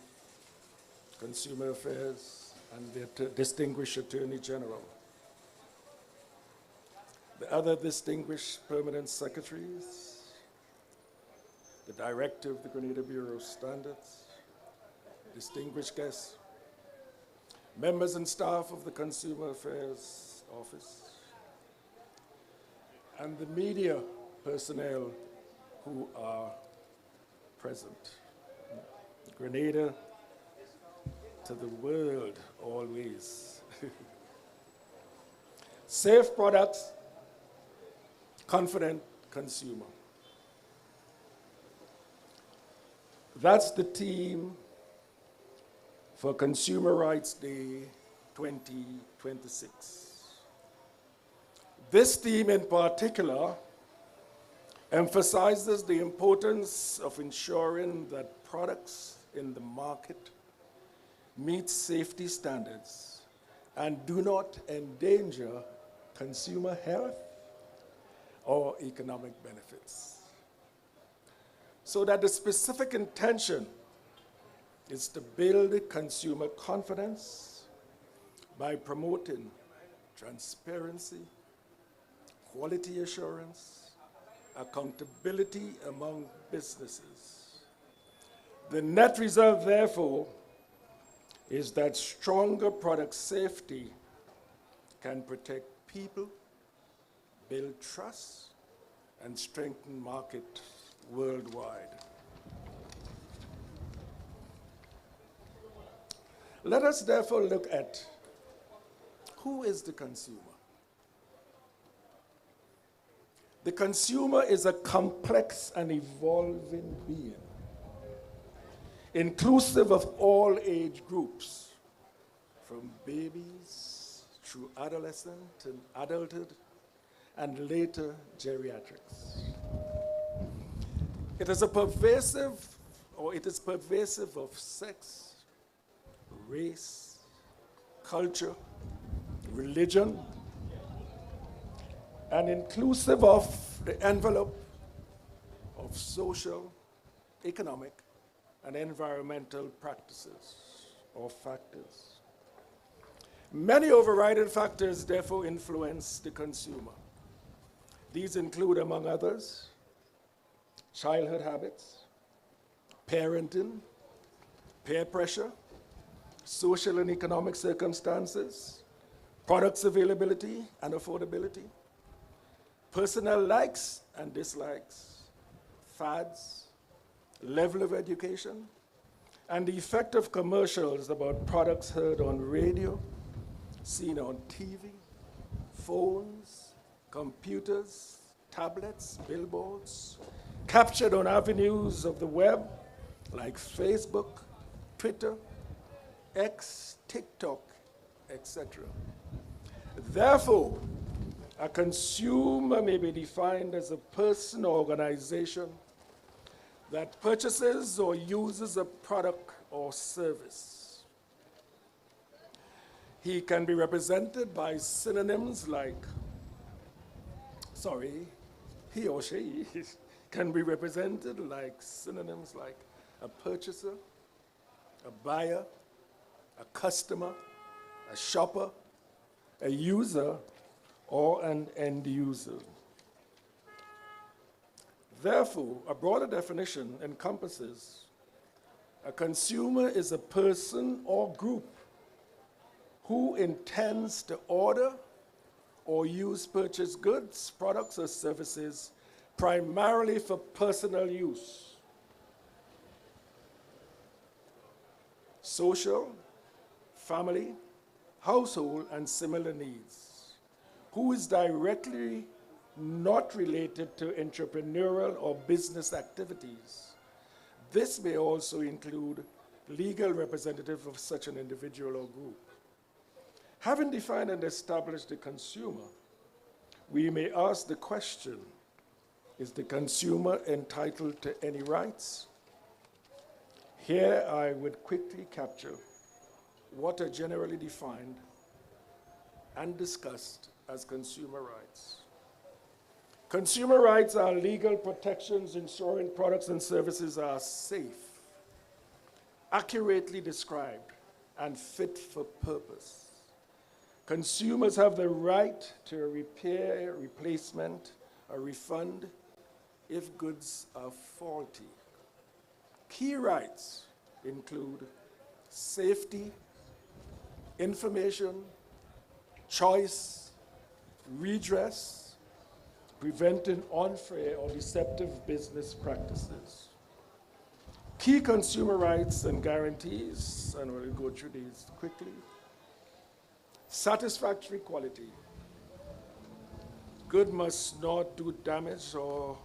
Consumer Affairs, and the distinguished Attorney General. The other distinguished permanent secretaries, the Director of the Grenada Bureau of Standards, distinguished guests, members and staff of the Consumer Affairs Office, and the media personnel who are present. Grenada to the world always. Safe products, confident consumer. That's the theme for Consumer Rights Day 2026. This theme in particular emphasizes the importance of ensuring that products in the market meet safety standards and do not endanger consumer health or economic benefits. So that the specific intention is to build consumer confidence by promoting transparency, quality assurance, accountability among businesses. The net result, therefore, is that stronger product safety can protect people, build trust, and strengthen market worldwide. Let us therefore look at who is the consumer. The consumer is a complex and evolving being, inclusive of all age groups, from babies through adolescent and adulthood, and later geriatrics. It is pervasive of sex, race, culture, religion, and inclusive of the envelope of social, economic, and environmental practices or factors. Many overriding factors therefore influence the consumer. These include, among others, childhood habits, parenting, peer pressure, social and economic circumstances, products availability and affordability, personal likes and dislikes, fads, level of education, and the effect of commercials about products heard on radio, seen on TV, phones, computers, tablets, billboards, captured on avenues of the web like Facebook, Twitter, X, TikTok, etc. Therefore, a consumer may be defined as a person or organization that purchases or uses a product or service. He can be represented by synonyms like, he or she can be represented like synonyms like a purchaser, a buyer, a customer, a shopper, a user, or an end user. Therefore, a broader definition encompasses a consumer is a person or group who intends to order or use purchased goods, products, or services primarily for personal use, social, family, household, and similar needs, who is directly not related to entrepreneurial or business activities. This may also include legal representative of such an individual or group. Having defined and established the consumer, we may ask the question, is the consumer entitled to any rights? Here I would quickly capture what are generally defined and discussed as consumer rights. Consumer rights are legal protections ensuring products and services are safe, accurately described, and fit for purpose. Consumers have the right to a repair, replacement, a refund if goods are faulty. Key rights include safety, information, choice, redress, preventing unfair or deceptive business practices. Key consumer rights and guarantees, and we'll go through these quickly. Satisfactory quality. Good must not do damage or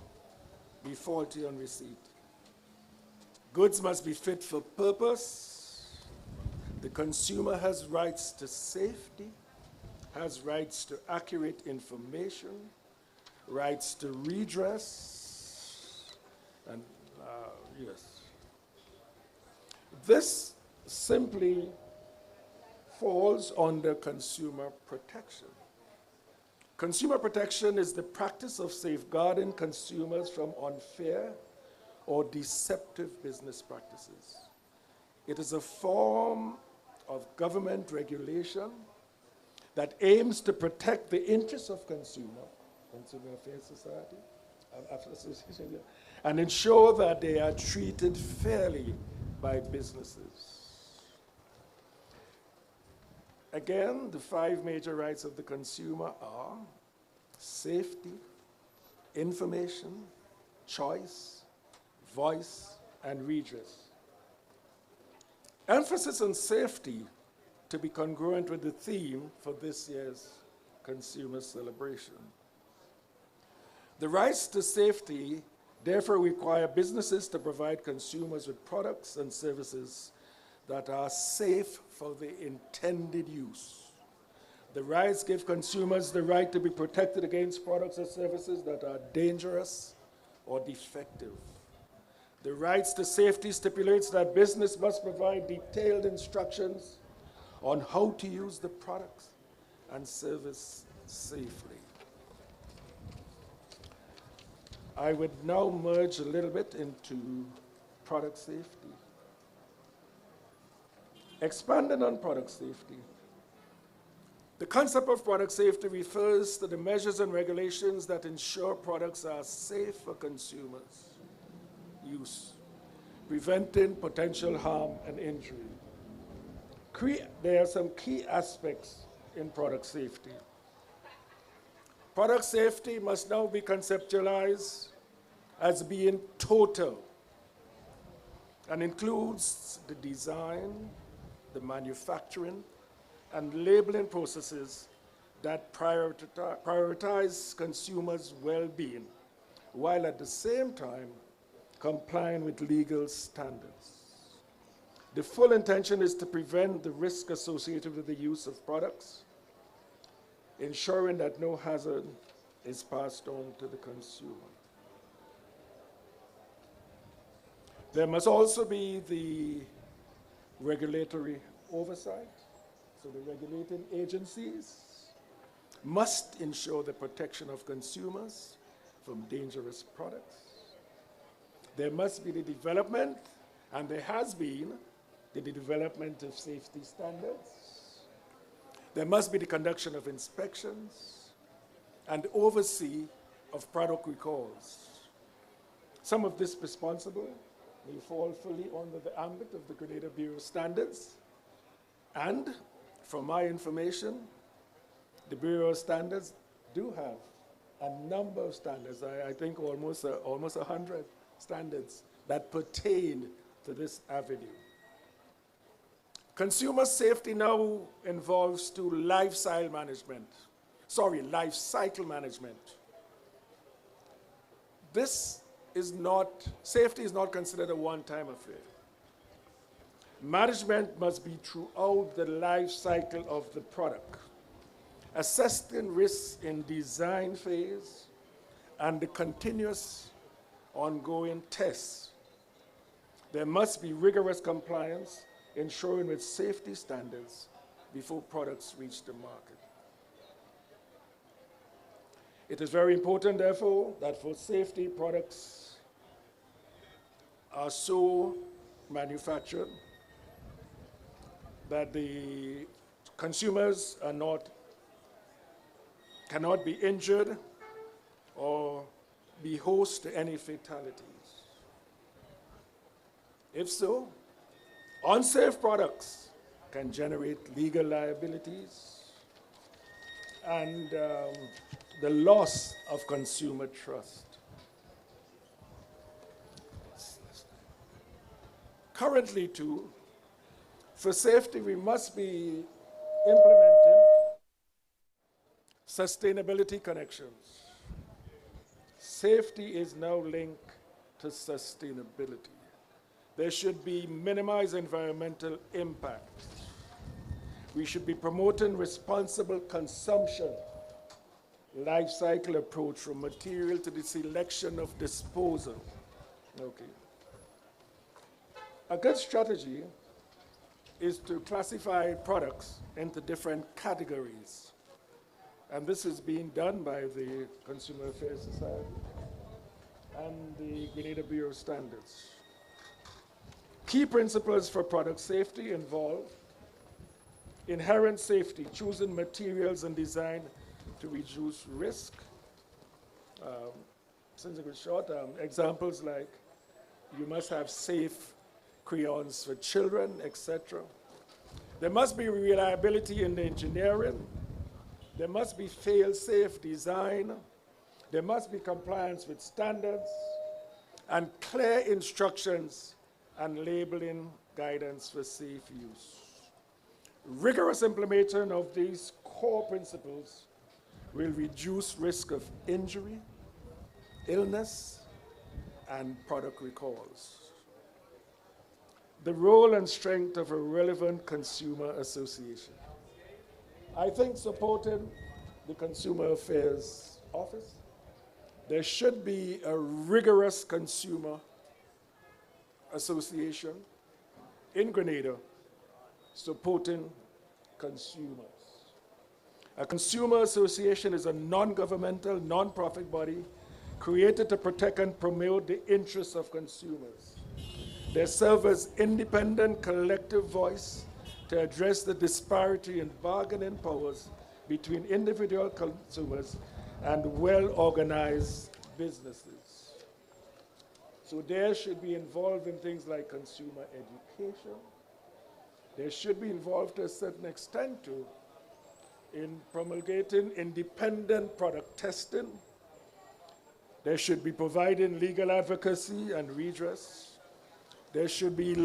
be faulty on receipt. Goods must be fit for purpose. The consumer has rights to safety, has rights to accurate information, rights to redress, and yes. This simply falls under consumer protection. Consumer protection is the practice of safeguarding consumers from unfair or deceptive business practices. It is a form of government regulation that aims to protect the interests of Consumer Affairs Society, Association, and ensure that they are treated fairly by businesses. Again, the 5 major rights of the consumer are safety, information, choice, voice, and redress. Emphasis on safety to be congruent with the theme for this year's consumer celebration. The rights to safety therefore require businesses to provide consumers with products and services that are safe for the intended use. The rights give consumers the right to be protected against products or services that are dangerous or defective. The rights to safety stipulates that business must provide detailed instructions on how to use the products and service safely. I would now merge a little bit into product safety. Expanding on product safety. The concept of product safety refers to the measures and regulations that ensure products are safe for consumers' use, preventing potential harm and injury. There are some key aspects in product safety. Product safety must now be conceptualized as being total and includes the design, the manufacturing, and labeling processes that prioritize consumers' well-being, while at the same time complying with legal standards. The full intention is to prevent the risk associated with the use of products, ensuring that no hazard is passed on to the consumer. There must also be the regulatory oversight. So the regulating agencies must ensure the protection of consumers from dangerous products. There must be the development, and there has been, the development of safety standards. There must be the conduction of inspections and oversee of product recalls. Some of this responsible may fall fully under the ambit of the Grenada Bureau Standards. And from my information, the Bureau of Standards do have a number of standards, I think almost 100 standards that pertain to this avenue. Consumer safety now involves life cycle management. Safety is not considered a one-time affair. Management must be throughout the life cycle of the product, assessing risks in design phase and the continuous ongoing tests. There must be rigorous compliance, ensuring with safety standards before products reach the market. It is very important, therefore, that for safety, products are so manufactured that the consumers cannot be injured or be host to any fatalities. If so, unsafe products can generate legal liabilities and the loss of consumer trust. Currently, too, for safety, we must be implementing sustainability connections. Safety is now linked to sustainability. There should be minimized environmental impact. We should be promoting responsible consumption, life cycle approach from material to the selection of disposal. Okay. A good strategy is to classify products into different categories. And this is being done by the Consumer Affairs Society and the Grenada Bureau of Standards. Key principles for product safety involve inherent safety, choosing materials and design to reduce risk. Since it was short, examples like you must have safe crayons for children, etc. There must be reliability in the engineering. There must be fail-safe design. There must be compliance with standards and clear instructions and labeling guidance for safe use. Rigorous implementation of these core principles will reduce risk of injury, illness, and product recalls. The role and strength of a relevant consumer association. I think supporting the Consumer Affairs Office, there should be a rigorous consumer association in Grenada supporting consumers. A consumer association is a non-governmental, non-profit body created to protect and promote the interests of consumers. They serve as independent collective voice to address the disparity in bargaining powers between individual consumers and well-organized businesses. So they should be involved in things like consumer education. They should be involved to a certain extent too in promulgating independent product testing. They should be providing legal advocacy and redress. There should be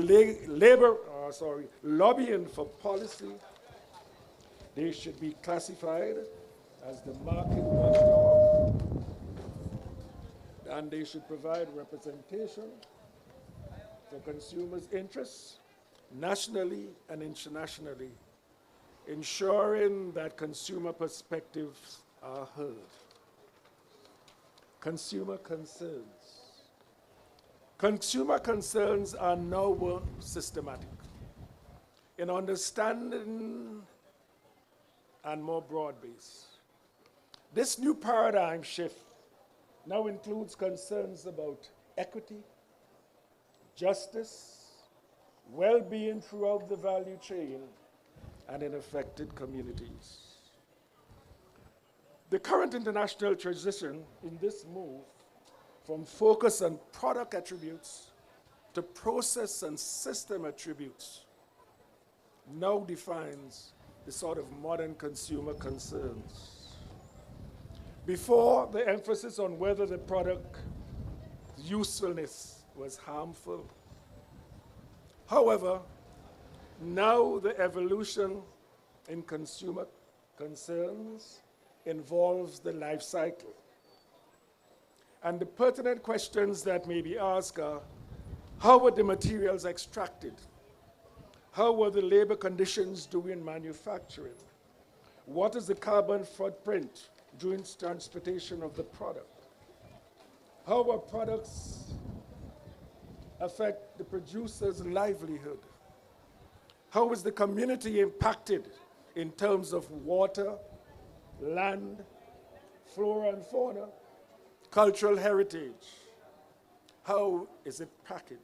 lobbying for policy. They should be classified as the market watchdog. And they should provide representation for consumers' interests nationally and internationally, ensuring that consumer perspectives are heard. Consumer concerns. Consumer concerns are now more systematic in understanding and more broad-based. This new paradigm shift now includes concerns about equity, justice, well-being throughout the value chain, and in affected communities. The current international transition in this move from focus on product attributes to process and system attributes now defines the sort of modern consumer concerns. Before, the emphasis on whether the product usefulness was harmful. However, now the evolution in consumer concerns involves the life cycle. And the pertinent questions that may be asked are, how were the materials extracted? How were the labor conditions during manufacturing? What is the carbon footprint during transportation of the product? How will products affect the producer's livelihood? How is the community impacted in terms of water, land, flora and fauna, cultural heritage? How is it packaged?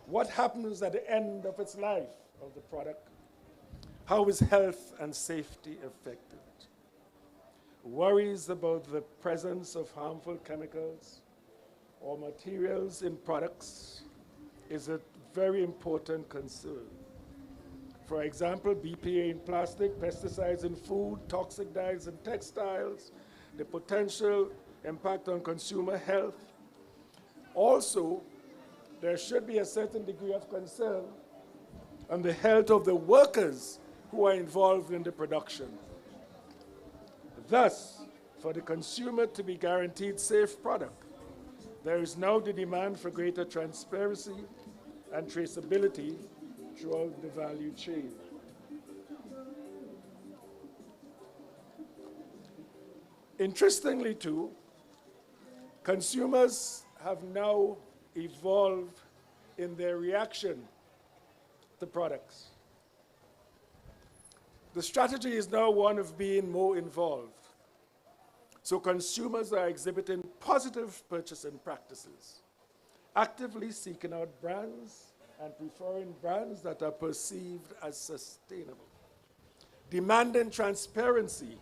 What happens at the end of its life of the product? How is health and safety affected? Worries about the presence of harmful chemicals or materials in products is a very important concern. For example, BPA in plastic, pesticides in food, toxic dyes in textiles, the potential impact on consumer health. Also, there should be a certain degree of concern on the health of the workers who are involved in the production. Thus, for the consumer to be guaranteed safe product, there is now the demand for greater transparency and traceability throughout the value chain. Interestingly, too, consumers have now evolved in their reaction to products. The strategy is now one of being more involved. So consumers are exhibiting positive purchasing practices, actively seeking out brands and preferring brands that are perceived as sustainable, demanding transparency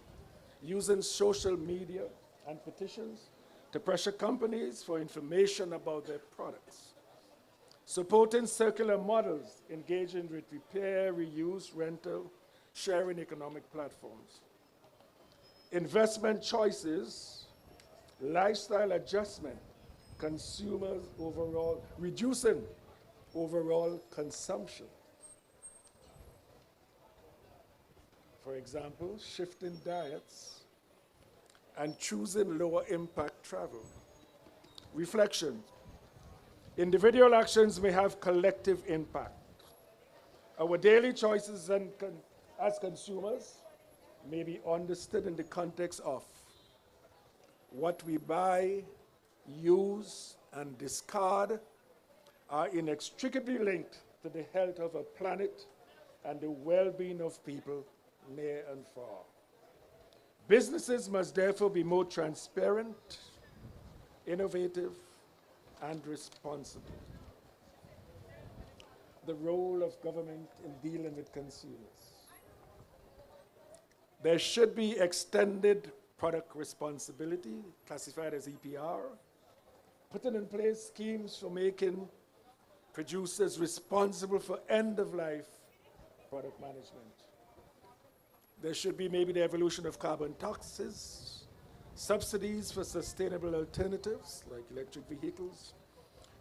using social media and petitions to pressure companies for information about their products, supporting circular models, engaging with repair, reuse, rental, sharing economic platforms, investment choices, lifestyle adjustment, consumers overall, reducing overall consumption. For example, shifting diets and choosing lower impact travel. Reflection. Individual actions may have collective impact. Our daily choices as consumers may be understood in the context of what we buy, use, and discard are inextricably linked to the health of a planet and the well-being of people near and far. Businesses must therefore be more transparent, innovative, and responsible. The role of government in dealing with consumers. There should be extended product responsibility, classified as EPR, putting in place schemes for making producers responsible for end-of-life product management. There should be maybe the evolution of carbon taxes, subsidies for sustainable alternatives like electric vehicles,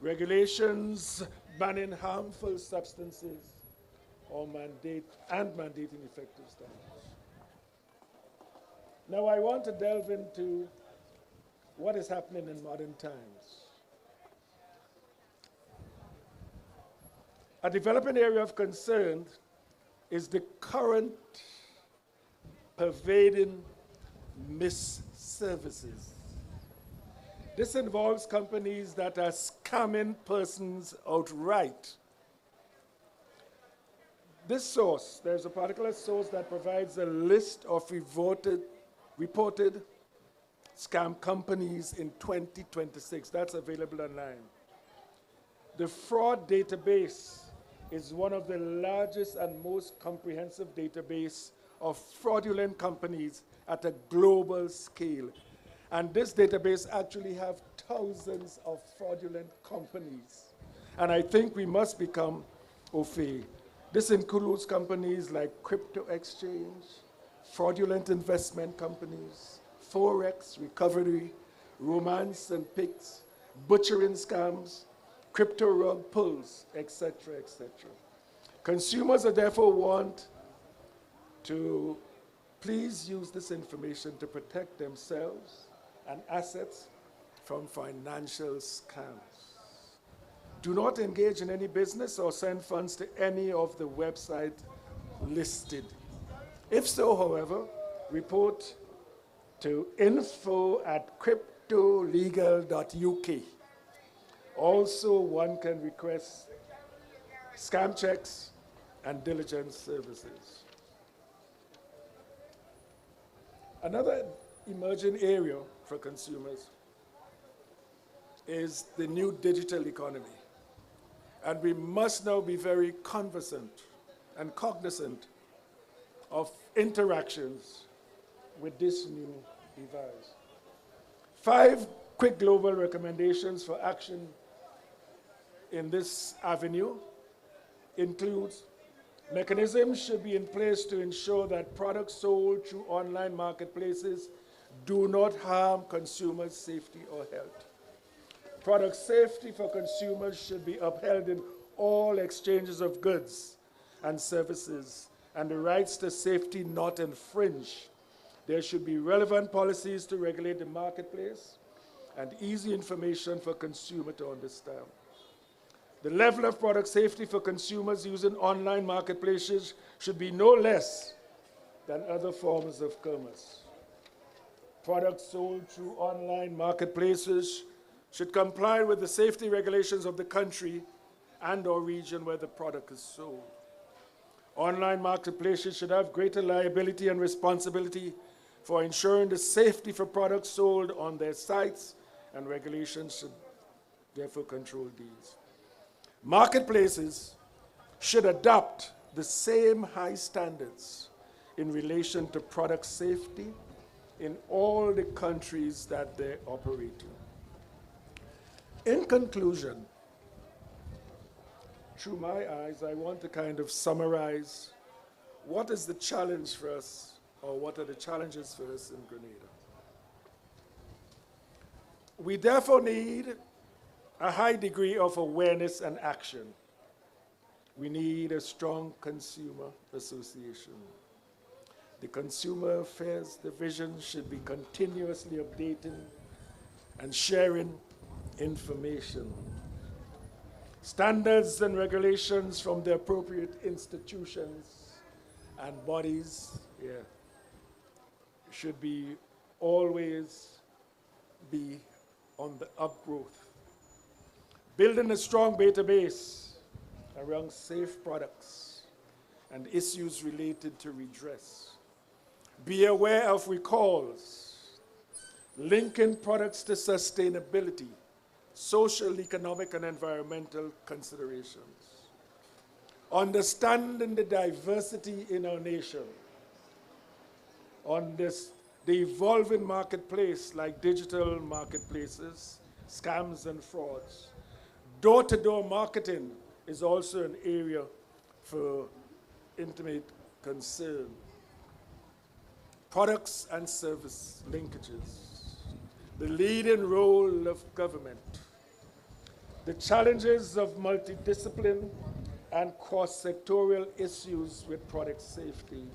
regulations banning harmful substances or mandating effective standards. Now I want to delve into what is happening in modern times. A developing area of concern is the current pervading misservices. This involves companies that are scamming persons outright. This source, there's a particular source that provides a list of reported scam companies in 2026. That's available online. The fraud database is one of the largest and most comprehensive database of fraudulent companies at a global scale. And this database actually have thousands of fraudulent companies. And I think we must become au fait. This includes companies like crypto exchange, fraudulent investment companies, forex, recovery, romance and pics, butchering scams, crypto rug pulls, etc., etc. Consumers therefore want to please use this information to protect themselves and assets from financial scams. Do not engage in any business or send funds to any of the websites listed. If so, however, report to info@cryptolegal.uk. Also, one can request scam checks and diligence services. Another emerging area for consumers is the new digital economy. And we must now be very conversant and cognizant of interactions with this new device. 5 quick global recommendations for action in this avenue includes mechanisms should be in place to ensure that products sold through online marketplaces do not harm consumers' safety or health. Product safety for consumers should be upheld in all exchanges of goods and services, and the rights to safety not infringed. There should be relevant policies to regulate the marketplace and easy information for consumers to understand. The level of product safety for consumers using online marketplaces should be no less than other forms of commerce. products sold through online marketplaces should comply with the safety regulations of the country and or region where the product is sold. Online marketplaces should have greater liability and responsibility for ensuring the safety for products sold on their sites, and regulations should therefore control these. Marketplaces should adopt the same high standards in relation to product safety in all the countries that they operate in. In conclusion, through my eyes, I want to kind of summarize what is the challenge for us, or what are the challenges for us in Grenada. We therefore need a high degree of awareness and action. We need a strong consumer association. The Consumer Affairs Division should be continuously updating and sharing information. Standards and regulations from the appropriate institutions and bodies should be always be on the upgrowth. Building a strong database around safe products and issues related to redress. Be aware of recalls, linking products to sustainability, social, economic, and environmental considerations. Understanding the diversity in our nation. On the evolving marketplace, like digital marketplaces, scams and frauds. Door-to-door marketing is also an area for intimate concern. Products and service linkages. The leading role of government. The challenges of multidiscipline and cross-sectorial issues with product safety.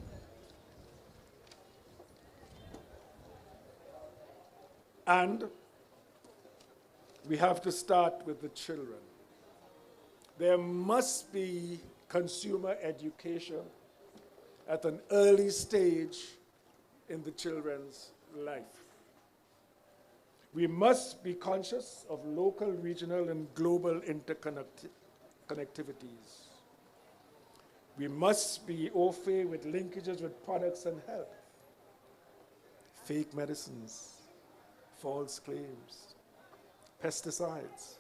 And we have to start with the children. There must be consumer education at an early stage in the children's life. We must be conscious of local, regional, and global interconnectivities. We must be au fait with linkages with products and health, fake medicines, false claims, pesticides,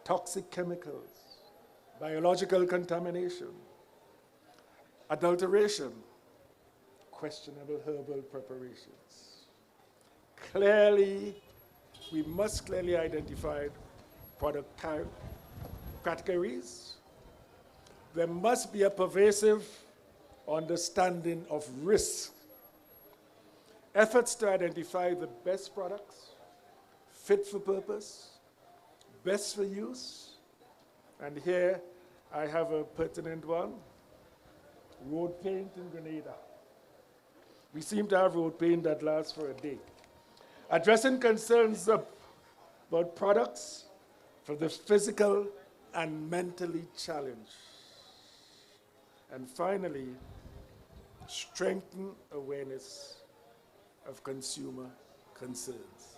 toxic chemicals, biological contamination, adulteration, questionable herbal preparations. We must clearly identify product categories. There must be a pervasive understanding of risk. Efforts to identify the best products, fit for purpose, best for use. And here I have a pertinent one, road paint in Grenada. We seem to have road paint that lasts for a day. Addressing concerns about products for the physical and mentally challenged. And finally, strengthen awareness of consumer concerns.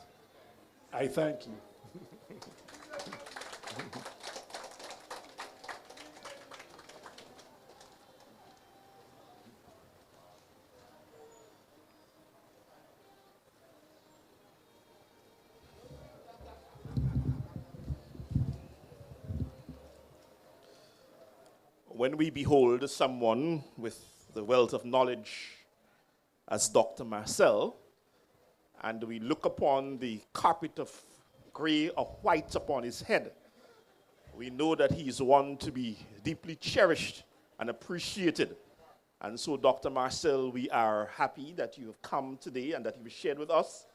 I thank you. When we behold someone with the wealth of knowledge as Dr. Marcel, and we look upon the carpet of gray or white upon his head, we know that he is one to be deeply cherished and appreciated. And so, Dr. Marcel, we are happy that you have come today and that you have shared with us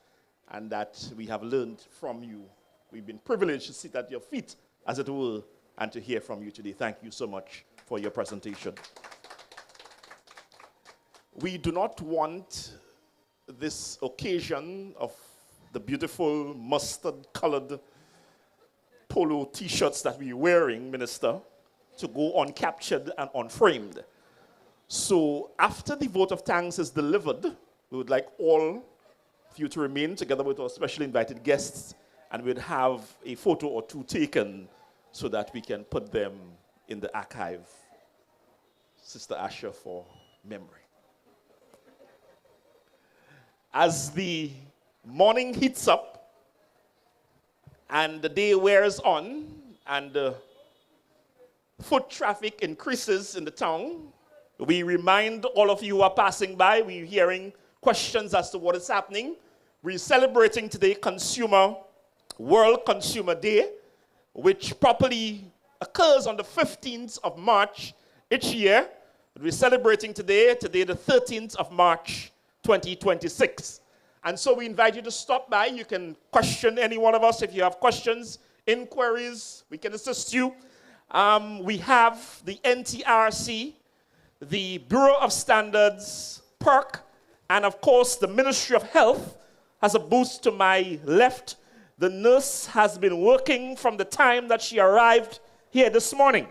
and that we have learned from you. We've been privileged to sit at your feet, as it were, and to hear from you today. Thank you so much for your presentation. We do not want this occasion of the beautiful mustard-colored polo t-shirts that we're wearing, Minister, to go uncaptured and unframed. So after the vote of thanks is delivered, we would like all for you to remain together with our special invited guests, and we'd have a photo or two taken so that we can put them in the archive. Sister Asher, for memory. As the morning heats up and the day wears on and foot traffic increases in the town, we remind all of you who are passing by, we're hearing questions as to what is happening. We're celebrating today World Consumer Day, which properly occurs on the 15th of March each year. We're celebrating today the 13th of March, 2026. And so we invite you to stop by. You can question any one of us if you have questions, inquiries. We can assist you. We have the NTRC, the Bureau of Standards, PERC, and of course the Ministry of Health has a booth to my left. The nurse has been working from the time that she arrived here this morning.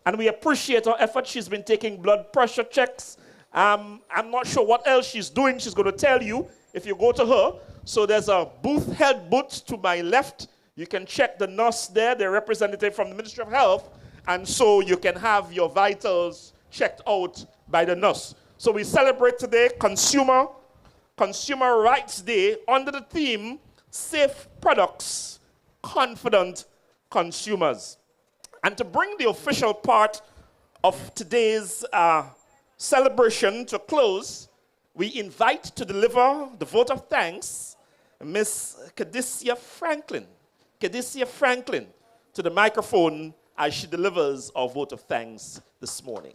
And we appreciate her effort. She's been taking blood pressure checks. I'm not sure what else she's doing. She's going to tell you if you go to her. So there's a health booth to my left. You can check the nurse there, the representative from the Ministry of Health. And so you can have your vitals checked out by the nurse. So we celebrate today Consumer Rights Day under the theme, Safe Products, Confident Consumers. And to bring the official part of today's celebration to a close, we invite to deliver the vote of thanks Miss Kadisia Franklin. Kadisia Franklin to the microphone as she delivers our vote of thanks this morning.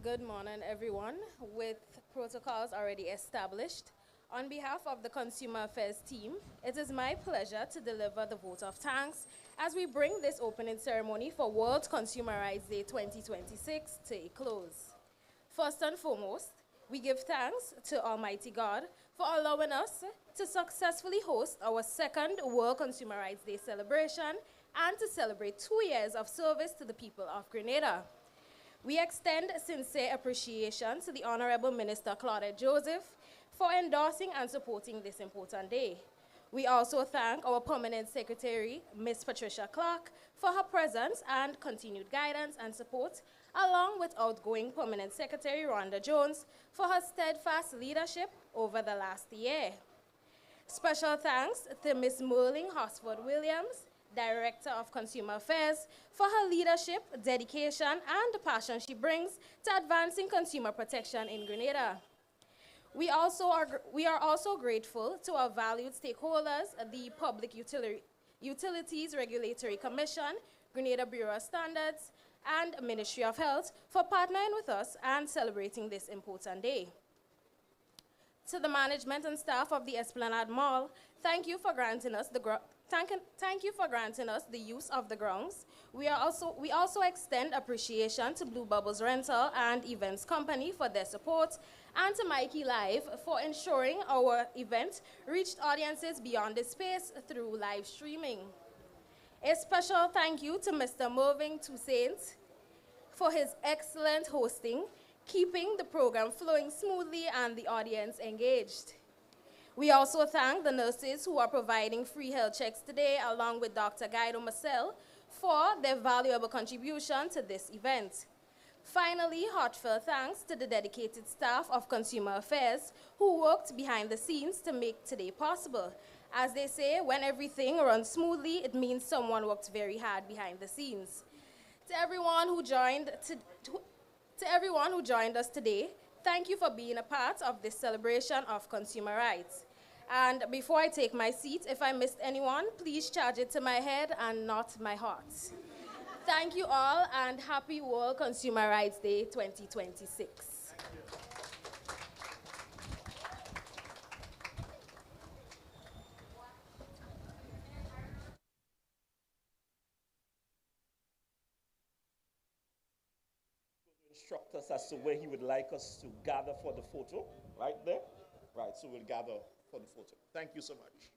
Good morning, everyone. With protocols already established, on behalf of the Consumer Affairs team, it is my pleasure to deliver the vote of thanks as we bring this opening ceremony for World Consumer Rights Day 2026 to a close. First and foremost, we give thanks to Almighty God for allowing us to successfully host our second World Consumer Rights Day celebration and to celebrate 2 years of service to the people of Grenada. We extend sincere appreciation to the Honorable Minister Claudette Joseph for endorsing and supporting this important day. We also thank our Permanent Secretary, Ms. Patricia Clark, for her presence and continued guidance and support, along with outgoing Permanent Secretary Rhonda Jones for her steadfast leadership over the last year. Special thanks to Ms. Merling Hosford Williams, Director of Consumer Affairs, for her leadership, dedication, and the passion she brings to advancing consumer protection in Grenada. We are also grateful to our valued stakeholders, the Public Utilities Regulatory Commission, Grenada Bureau of Standards, and Ministry of Health for partnering with us and celebrating this important day. To the management and staff of the Esplanade Mall, thank you for granting us the use of the grounds. We also extend appreciation to Blue Bubbles Rental and Events Company for their support, and to Mikey Live for ensuring our event reached audiences beyond this space through live streaming. A special thank you to Mr. Mervyn Toussaint for his excellent hosting, keeping the program flowing smoothly and the audience engaged. We also thank the nurses who are providing free health checks today, along with Dr. Guido Marcel, for their valuable contribution to this event. Finally, heartfelt thanks to the dedicated staff of Consumer Affairs who worked behind the scenes to make today possible. As they say, when everything runs smoothly, it means someone worked very hard behind the scenes. To everyone who joined us today, thank you for being a part of this celebration of consumer rights. And before I take my seat, if I missed anyone, please charge it to my head and not my heart. Thank you all, and happy World Consumer Rights Day 2026. instruct us as to where he would like us to gather for the photo. Right there? Right, so we'll gather for the photo. Thank you so much.